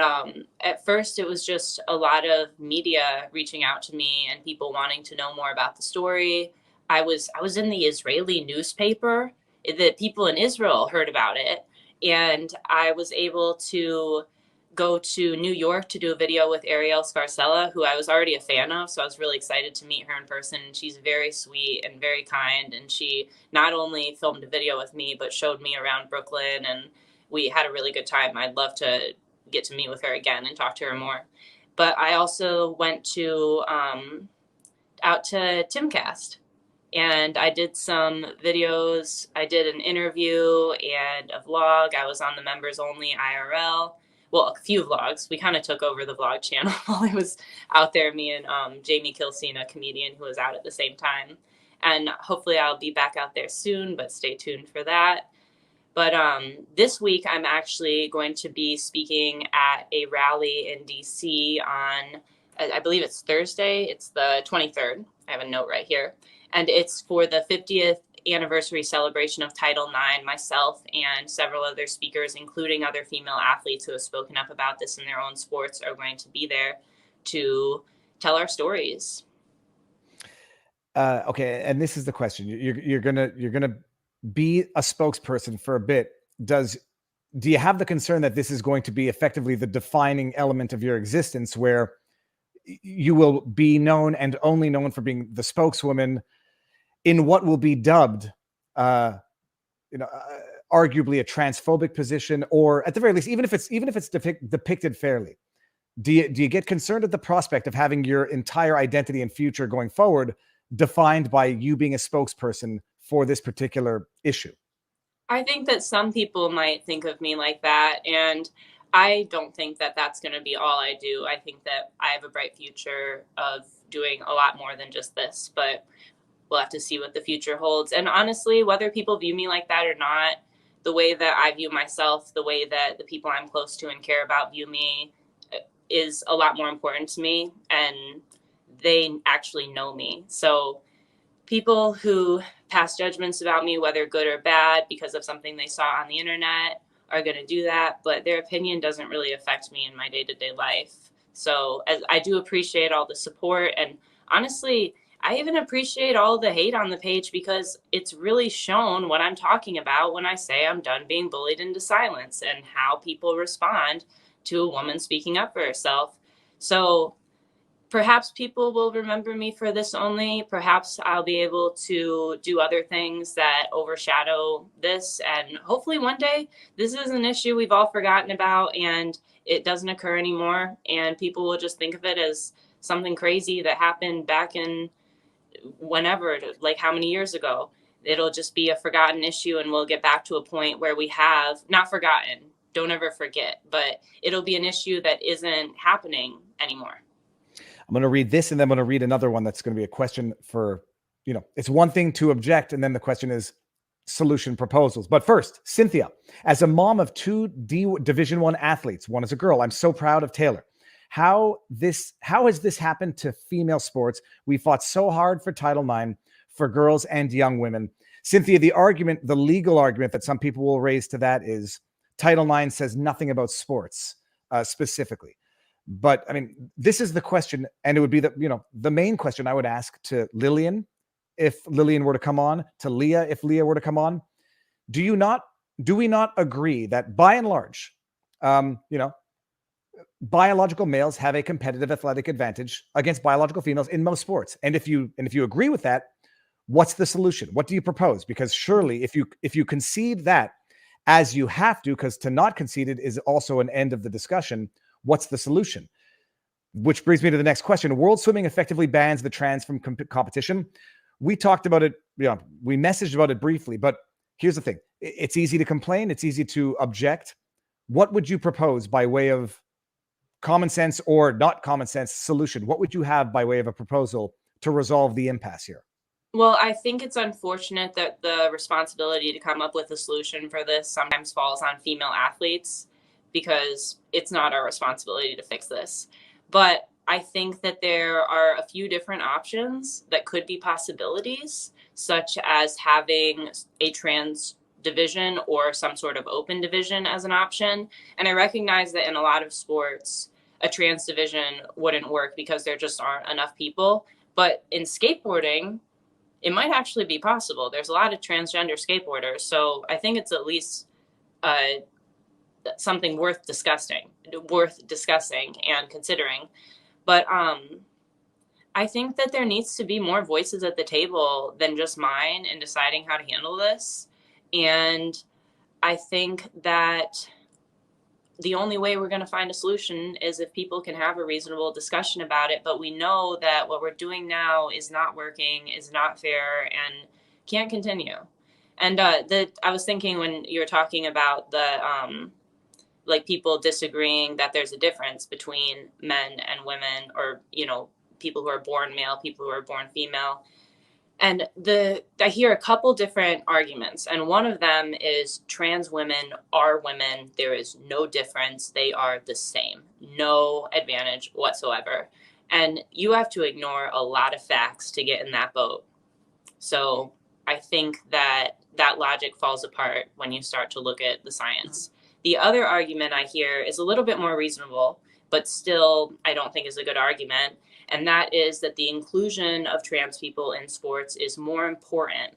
at first, it was just a lot of media reaching out to me and people wanting to know more about the story. I was in the Israeli newspaper. The people in Israel heard about it, and I was able to go to New York to do a video with Ariel Scarcella, who I was already a fan of. So I was really excited to meet her in person. She's very sweet and very kind, and she not only filmed a video with me, but showed me around Brooklyn, and we had a really good time. I'd love to get to meet with her again and talk to her more. But I also went to out to Timcast, and I did some videos. I did an interview and a vlog. I was on the members only IRL. Well, a few vlogs. We kind of took over the vlog channel while I was out there, me and Jamie Kilseen, a comedian who was out at the same time. And hopefully I'll be back out there soon, but stay tuned for that. But this week, I'm actually going to be speaking at a rally in DC on, I believe it's Thursday. It's the 23rd. I have a note right here. And it's for the 50th anniversary celebration of Title IX. Myself and several other speakers, including other female athletes who have spoken up about this in their own sports, are going to be there to tell our stories.
Okay, and this is the question. You're gonna be a spokesperson for a bit. Do you have the concern that this is going to be effectively the defining element of your existence, where you will be known and only known for being the spokeswoman in what will be dubbed, arguably a transphobic position, or at the very least, even if it's depicted fairly? Do you get concerned at the prospect of having your entire identity and future going forward defined by you being a spokesperson for this particular issue?
I think that some people might think of me like that, and I don't think that that's going to be all I do. I think that I have a bright future of doing a lot more than just this, but we'll have to see what the future holds. And honestly, whether people view me like that or not, the way that I view myself, the way that the people I'm close to and care about view me is a lot more important to me, and they actually know me. So people who pass judgments about me, whether good or bad, because of something they saw on the internet, are going to do that, but their opinion doesn't really affect me in my day-to-day life. So as I do appreciate all the support, and honestly, I even appreciate all the hate on the page, because it's really shown what I'm talking about when I say I'm done being bullied into silence, and how people respond to a woman speaking up for herself. So perhaps people will remember me for this only. Perhaps I'll be able to do other things that overshadow this. And hopefully one day this is an issue we've all forgotten about and it doesn't occur anymore. And people will just think of it as something crazy that happened back in whenever, like how many years ago. It'll just be a forgotten issue, and we'll get back to a point where we have not forgotten. Don't ever forget, but it'll be an issue that isn't happening anymore.
I'm going to read this, and then I'm going to read another one that's going to be a question for, it's one thing to object, and then the question is solution proposals. But first, Cynthia, as a mom of two Division I athletes, one is a girl, I'm so proud of Taylor. How has this happened to female sports? We fought so hard for Title IX for girls and young women. Cynthia, the legal argument that some people will raise to that is Title IX says nothing about sports specifically. But I mean, this is the question, and it would be the main question I would ask to Lillian, if Lillian were to come on, to Leah, if Leah were to come on. Do we not agree that by and large, biological males have a competitive athletic advantage against biological females in most sports? And if you agree with that, what's the solution? What do you propose? Because surely if you concede that, as you have to, because to not concede it is also an end of the discussion, what's the solution? Which brings me to the next question. World Swimming effectively bans the trans from competition. We talked about it, we messaged about it briefly, but here's the thing. It's easy to complain. It's easy to object. What would you propose by way of common sense or not common sense solution? What would you have by way of a proposal to resolve the impasse here?
Well, I think it's unfortunate that the responsibility to come up with a solution for this sometimes falls on female athletes, because it's not our responsibility to fix this. But I think that there are a few different options that could be possibilities, such as having a trans division or some sort of open division as an option. And I recognize that in a lot of sports, a trans division wouldn't work because there just aren't enough people. But in skateboarding, it might actually be possible. There's a lot of transgender skateboarders. So I think it's at least something worth discussing and considering. But I think that there needs to be more voices at the table than just mine in deciding how to handle this. And I think that the only way we're going to find a solution is if people can have a reasonable discussion about it. But we know that what we're doing now is not working, is not fair, and can't continue. And I was thinking when you were talking about the like people disagreeing that there's a difference between men and women, or people who are born male, people who are born female. And I hear a couple different arguments, and one of them is trans women are women. There is no difference. They are the same. No advantage whatsoever. And you have to ignore a lot of facts to get in that boat. So I think that logic falls apart when you start to look at the science. The other argument I hear is a little bit more reasonable, but still I don't think is a good argument. And that is that the inclusion of trans people in sports is more important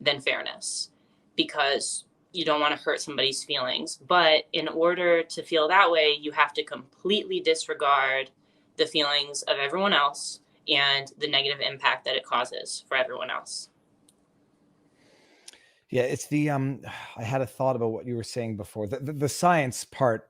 than fairness, because you don't want to hurt somebody's feelings. But in order to feel that way, you have to completely disregard the feelings of everyone else and the negative impact that it causes for everyone else.
Yeah, it's the I had a thought about what you were saying before. The science part.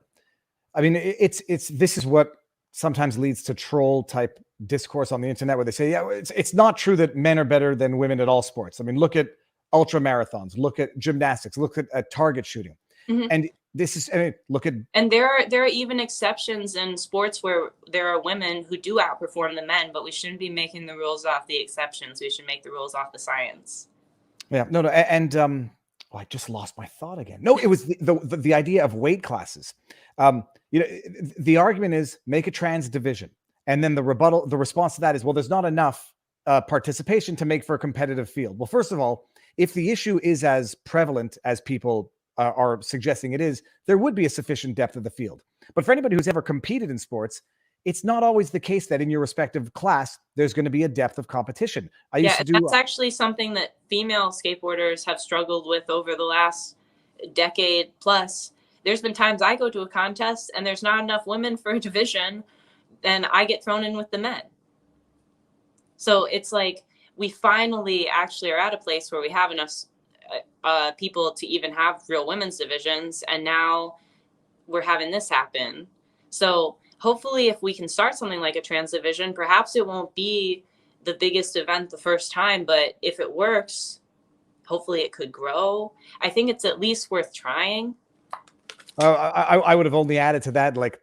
I mean, it's this is what sometimes leads to troll type discourse on the internet, where they say, yeah, it's not true that men are better than women at all sports. I mean, look at ultra marathons, look at gymnastics, look at target shooting. Mm-hmm. And this is, look at,
and there are even exceptions in sports where there are women who do outperform the men, but we shouldn't be making the rules off the exceptions. We should make the rules off the science.
Yeah, no, and I just lost my thought again. No, it was the idea of weight classes. The argument is make a trans division, and then the response to that is, well, there's not enough participation to make for a competitive field. Well, first of all, if the issue is as prevalent as people are suggesting it is, there would be a sufficient depth of the field. But for anybody who's ever competed in sports, it's not always the case that in your respective class, there's going to be a depth of competition.
That's actually something that female skateboarders have struggled with over the last decade plus. There's been times I go to a contest and there's not enough women for a division, and I get thrown in with the men. So it's like we finally actually are at a place where we have enough people to even have real women's divisions, and now we're having this happen. So hopefully if we can start something like a trans division, perhaps it won't be the biggest event the first time, but if it works, hopefully it could grow. I think it's at least worth trying.
I would have only added to that, like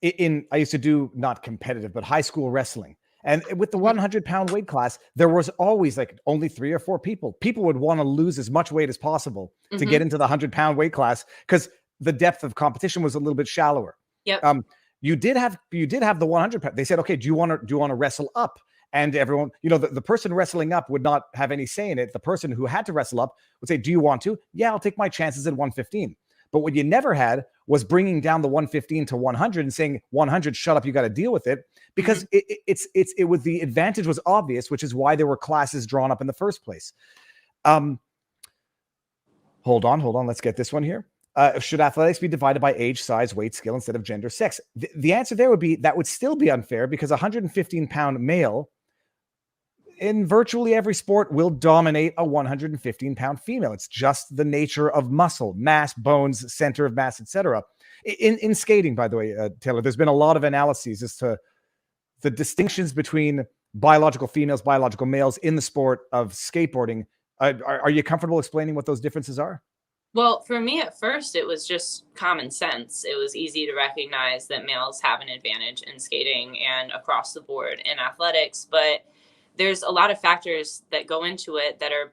I used to do not competitive, but high school wrestling. And with the 100-pound weight class, there was always like only 3 or 4 people. People would want to lose as much weight as possible to get into the 100-pound weight class, because the depth of competition was a little bit shallower.
Yep.
You did have the 100 pound. They said, okay, do you want to wrestle up? And everyone, the person wrestling up would not have any say in it. The person who had to wrestle up would say, do you want to? Yeah, I'll take my chances at 115. But what you never had was bringing down the 115 to 100 and saying 100, shut up, you got to deal with it, because it was, the advantage was obvious, which is why there were classes drawn up in the first place. Hold on. Let's get this one here. Should athletics be divided by age, size, weight, skill instead of gender, sex? The answer there would be that would still be unfair, because a 115-pound male in virtually every sport will dominate a 115-pound female. It's just the nature of muscle, mass, bones, center of mass, etc. In skating, by the way, Taylor, there's been a lot of analyses as to the distinctions between biological females, biological males in the sport of skateboarding. Are you comfortable explaining what those differences are?
Well, for me at first, it was just common sense. It was easy to recognize that males have an advantage in skating and across the board in athletics, but there's a lot of factors that go into it that are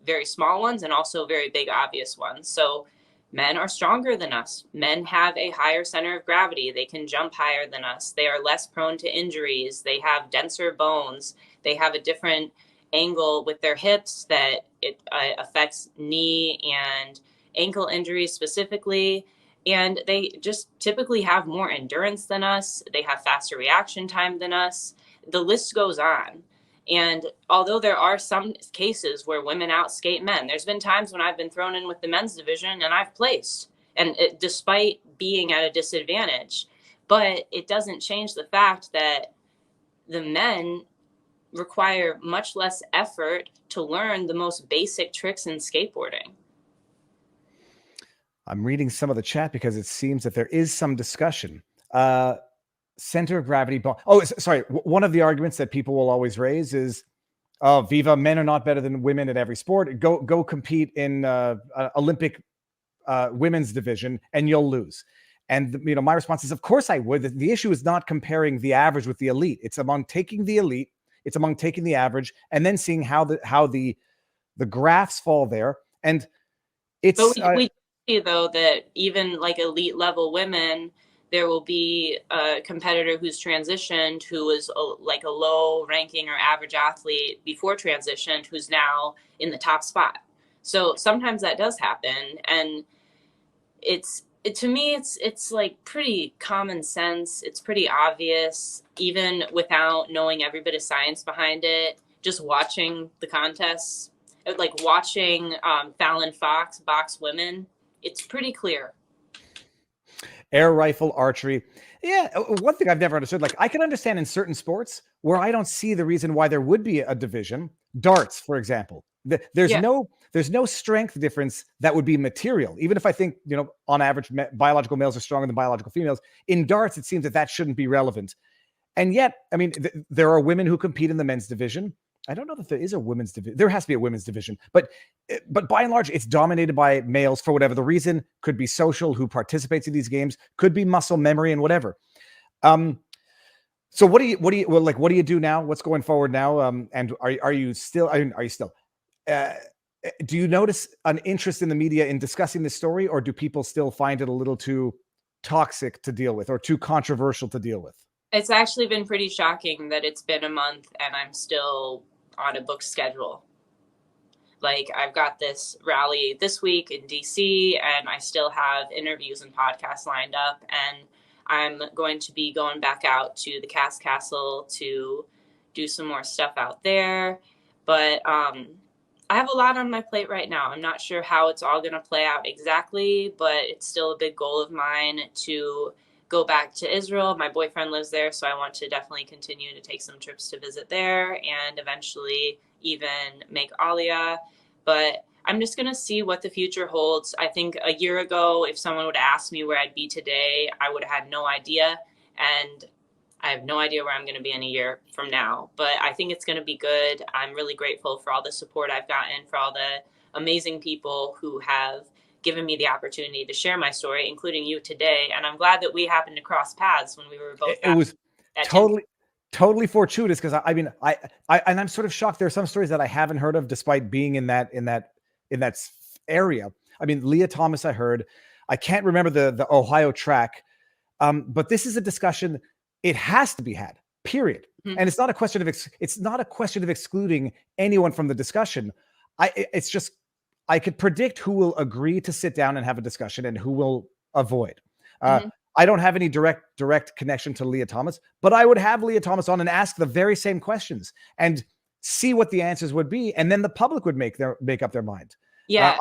very small ones and also very big, obvious ones. So men are stronger than us. Men have a higher center of gravity. They can jump higher than us. They are less prone to injuries. They have denser bones. They have a different angle with their hips that it affects knee and ankle injuries specifically. And they just typically have more endurance than us. They have faster reaction time than us. The list goes on. And although there are some cases where women outskate men, there's been times when I've been thrown in with the men's division and I've placed, and despite being at a disadvantage. But it doesn't change the fact that the men require much less effort to learn the most basic tricks in skateboarding.
I'm reading some of the chat because it seems that there is some discussion. Center of gravity. Oh, sorry. One of the arguments that people will always raise is, "Oh, Viva, men are not better than women in every sport. Go compete in Olympic women's division, and you'll lose." And my response is, of course I would. The issue is not comparing the average with the elite. It's among taking the elite. It's among taking the average, and then seeing how the graphs fall there. And it's.
But we see though that even like elite level women, there will be a competitor who's transitioned, who was like a low ranking or average athlete before transitioned, who's now in the top spot. So sometimes that does happen. And to me, it's like pretty common sense. It's pretty obvious, even without knowing every bit of science behind it. Just watching the contests, like watching Fallon Fox box women, it's pretty clear.
Air rifle, archery. Yeah, one thing I've never understood, like I can understand in certain sports where I don't see the reason why there would be a division. Darts, for example. There's no strength difference that would be material. Even if I think, on average, biological males are stronger than biological females. In darts, it seems that shouldn't be relevant. And yet, I mean, there are women who compete in the men's division. I don't know that there is a women's division. There has to be a women's division, but by and large, it's dominated by males for whatever the reason. Could be social, who participates in these games. Could be muscle memory and whatever. So what do you do now? What's going forward now? And are you still? Do you notice an interest in the media in discussing this story, or do people still find it a little too toxic to deal with or too controversial to deal with?
It's actually been pretty shocking that it's been a month and I'm still on a book schedule. Like I've got this rally this week in DC and I still have interviews and podcasts lined up, and I'm going to be going back out to the Cast Castle to do some more stuff out there. But I have a lot on my plate right now. I'm not sure how it's all going to play out exactly, but it's still a big goal of mine to go back to Israel. My boyfriend lives there, so I want to definitely continue to take some trips to visit there and eventually even make Aliyah. But I'm just going to see what the future holds. I think a year ago, if someone would have asked me where I'd be today, I would have had no idea. And I have no idea where I'm going to be in a year from now. But I think it's going to be good. I'm really grateful for all the support I've gotten, for all the amazing people who have given me the opportunity to share my story, including you today. And I'm glad that we happened to cross paths when we were both.
It was totally fortuitous, because I I'm sort of shocked. There are some stories that I haven't heard of, despite being in that area. I mean, Leah Thomas, I heard. I can't remember the Ohio track, but this is a discussion. It has to be had. Period. Mm-hmm. And it's not a question of excluding anyone from the discussion. It's just, I could predict who will agree to sit down and have a discussion and who will avoid. Mm-hmm. I don't have any direct connection to Leah Thomas, but I would have Leah Thomas on and ask the very same questions and see what the answers would be, and then the public would make up their mind.
Yeah,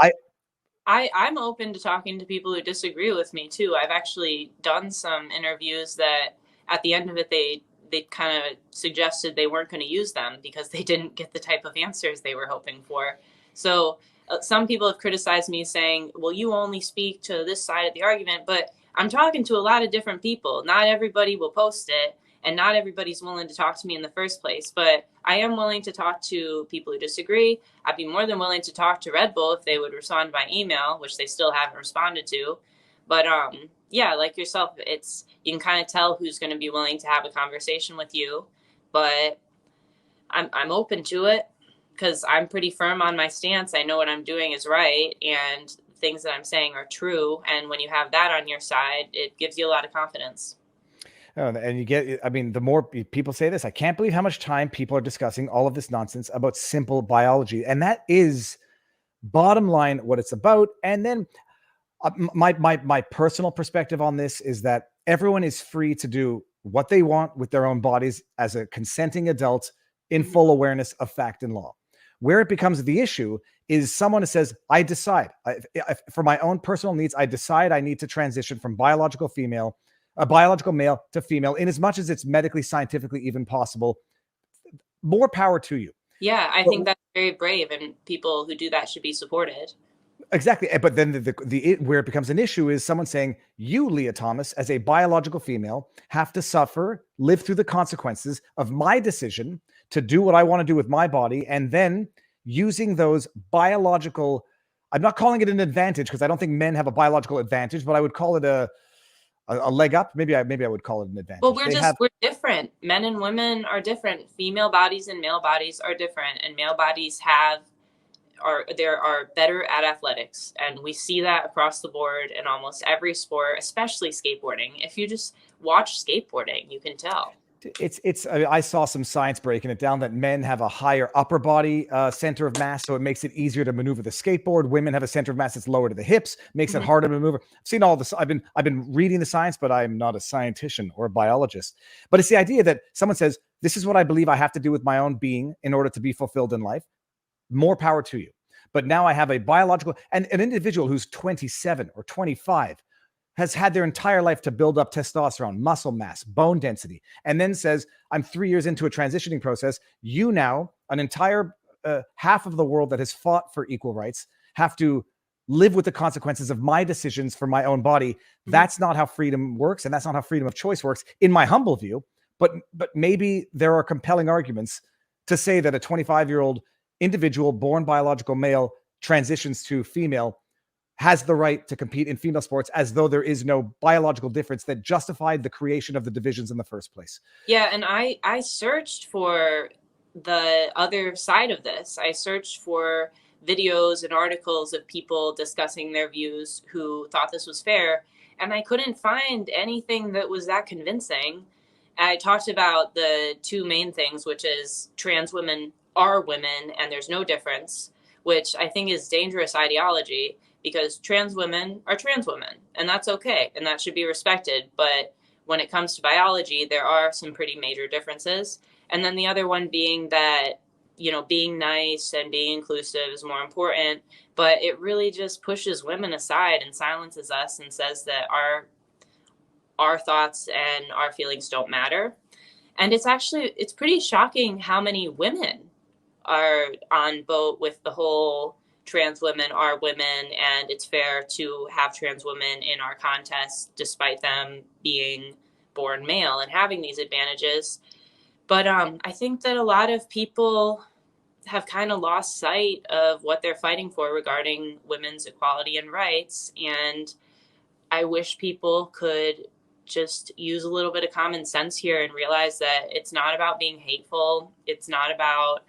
I'm open to talking to people who disagree with me too. I've actually done some interviews that at the end of it, they kind of suggested they weren't going to use them because they didn't get the type of answers they were hoping for. So some people have criticized me saying, well, you only speak to this side of the argument, but I'm talking to a lot of different people. Not everybody will post it, and not everybody's willing to talk to me in the first place. But I am willing to talk to people who disagree. I'd be more than willing to talk to Red Bull if they would respond by email, which they still haven't responded to. But yeah, like yourself, you can kind of tell who's going to be willing to have a conversation with you. But I'm open to it because I'm pretty firm on my stance. I know what I'm doing is right, and things that I'm saying are true. And when you have that on your side, it gives you a lot of confidence.
Oh, and you get, I mean, the more people say this, I can't believe how much time people are discussing all of this nonsense about simple biology. And that is bottom line, what it's about. And then my personal perspective on this is that everyone is free to do what they want with their own bodies as a consenting adult in full awareness of fact and law. Where it becomes the issue is someone who says, I decide for my own personal needs, I decide I need to transition from biological male to female, in as much as it's medically, scientifically even possible. More power to you.
Yeah, I think that's very brave, and people who do that should be supported.
Exactly. But then where it becomes an issue is someone saying, you, Leah Thomas, as a biological female, have to live through the consequences of my decision to do what I want to do with my body, and then using those biological, I'm not calling it an advantage because I don't think men have a biological advantage, but I would call it a leg up. Maybe I would call it an advantage.
Well, we're different. Men and women are different. Female bodies and male bodies are different, and male bodies are better at athletics, and we see that across the board in almost every sport, especially skateboarding. If you just watch skateboarding, you can tell.
I saw some science breaking it down that men have a higher upper body center of mass, so it makes it easier to maneuver the skateboard. Women have a center of mass that's lower to the hips, makes it harder to maneuver. I've seen all this. I've been reading the science, but I'm not a scientist or a biologist. But it's the idea that someone says, this is what I believe I have to do with my own being in order to be fulfilled in life. More power to you. But now I have a biological, and an individual who's 27 or 25 has had their entire life to build up testosterone, muscle mass, bone density, and then says, I'm 3 years into a transitioning process. You now, an entire half of the world that has fought for equal rights, have to live with the consequences of my decisions for my own body. That's not how freedom works, and that's not how freedom of choice works, in my humble view. But maybe there are compelling arguments to say that a 25-year-old individual born biological male transitions to female has the right to compete in female sports, as though there is no biological difference that justified the creation of the divisions in the first place.
Yeah, and I searched for the other side of this. I searched for videos and articles of people discussing their views who thought this was fair, and I couldn't find anything that was that convincing. I talked about the two main things, which is trans women are women and there's no difference, which I think is dangerous ideology, because trans women are trans women, and that's okay, and that should be respected. But when it comes to biology, there are some pretty major differences. And then the other one being that, being nice and being inclusive is more important, but it really just pushes women aside and silences us and says that our thoughts and our feelings don't matter. And it's pretty shocking how many women are on boat with the whole trans women are women, and it's fair to have trans women in our contests despite them being born male and having these advantages. But I think that a lot of people have kind of lost sight of what they're fighting for regarding women's equality and rights. And I wish people could just use a little bit of common sense here and realize that it's not about being hateful. It's not about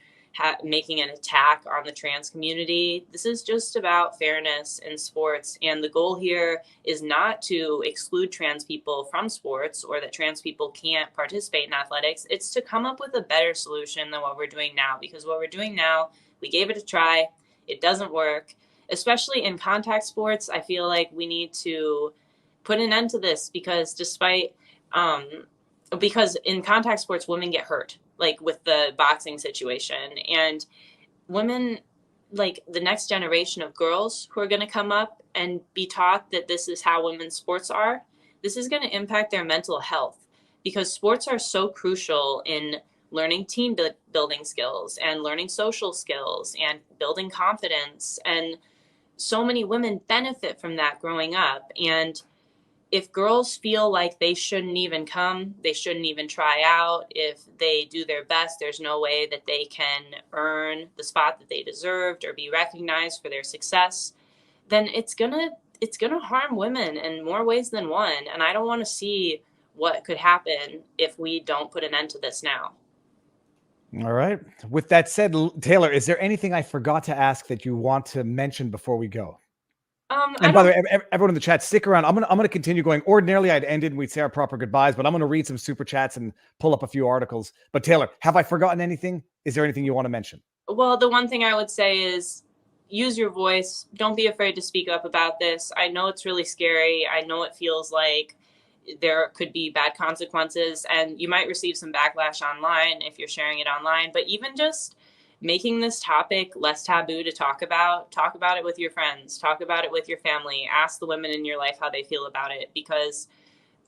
making an attack on the trans community. This is just about fairness in sports. And the goal here is not to exclude trans people from sports or that trans people can't participate in athletics. It's to come up with a better solution than what we're doing now, because what we're doing now, we gave it a try. It doesn't work, especially in contact sports. I feel like we need to put an end to this, because because in contact sports, women get hurt, like with the boxing situation. And women, like the next generation of girls who are going to come up and be taught that this is how women's sports are, this is going to impact their mental health, because sports are so crucial in learning team building skills and learning social skills and building confidence. And so many women benefit from that growing up. And if girls feel like they shouldn't even come, they shouldn't even try out, if they do their best, there's no way that they can earn the spot that they deserved or be recognized for their success, then it's gonna harm women in more ways than one. And I don't want to see what could happen if we don't put an end to this now.
All right. With that said, Taylor, is there anything I forgot to ask that you want to mention before we go? And by the way, everyone in the chat, stick around. I'm gonna continue going. Ordinarily, I'd ended and we'd say our proper goodbyes, but I'm gonna read some super chats and pull up a few articles. But Taylor, have I forgotten anything? Is there anything you want to mention?
Well, the one thing I would say is use your voice. Don't be afraid to speak up about this. I know it's really scary. I know it feels like there could be bad consequences, and you might receive some backlash online if you're sharing it online, but even just making this topic less taboo to talk about it with your friends, talk about it with your family, ask the women in your life how they feel about it, because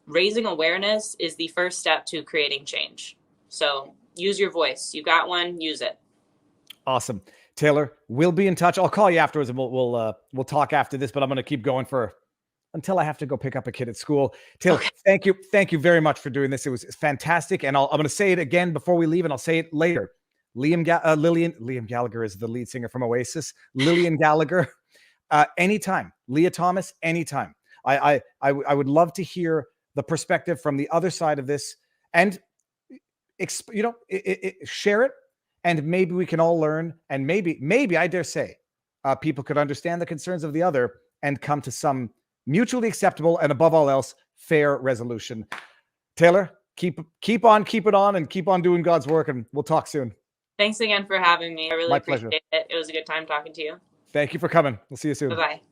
raising awareness is the first step to creating change. So use your voice. You got one, use it.
Awesome. Taylor, we'll be in touch. I'll call you afterwards and we'll talk after this, but I'm going to keep going until I have to go pick up a kid at school. Taylor, okay. Thank you very much for doing this. It was fantastic. And I'm going to say it again before we leave, and I'll say it later. Liam Gallagher is the lead singer from Oasis. Lillian Gallagher, anytime. Leah Thomas, anytime. I would love to hear the perspective from the other side of this, and share it, and maybe we can all learn, and maybe I dare say people could understand the concerns of the other and come to some mutually acceptable and, above all else, fair resolution. Taylor, keep it on and keep on doing God's work, and we'll talk soon.
Thanks again for having me. I really appreciate it. It was a good time talking to you.
Thank you for coming. We'll see you soon.
Bye-bye.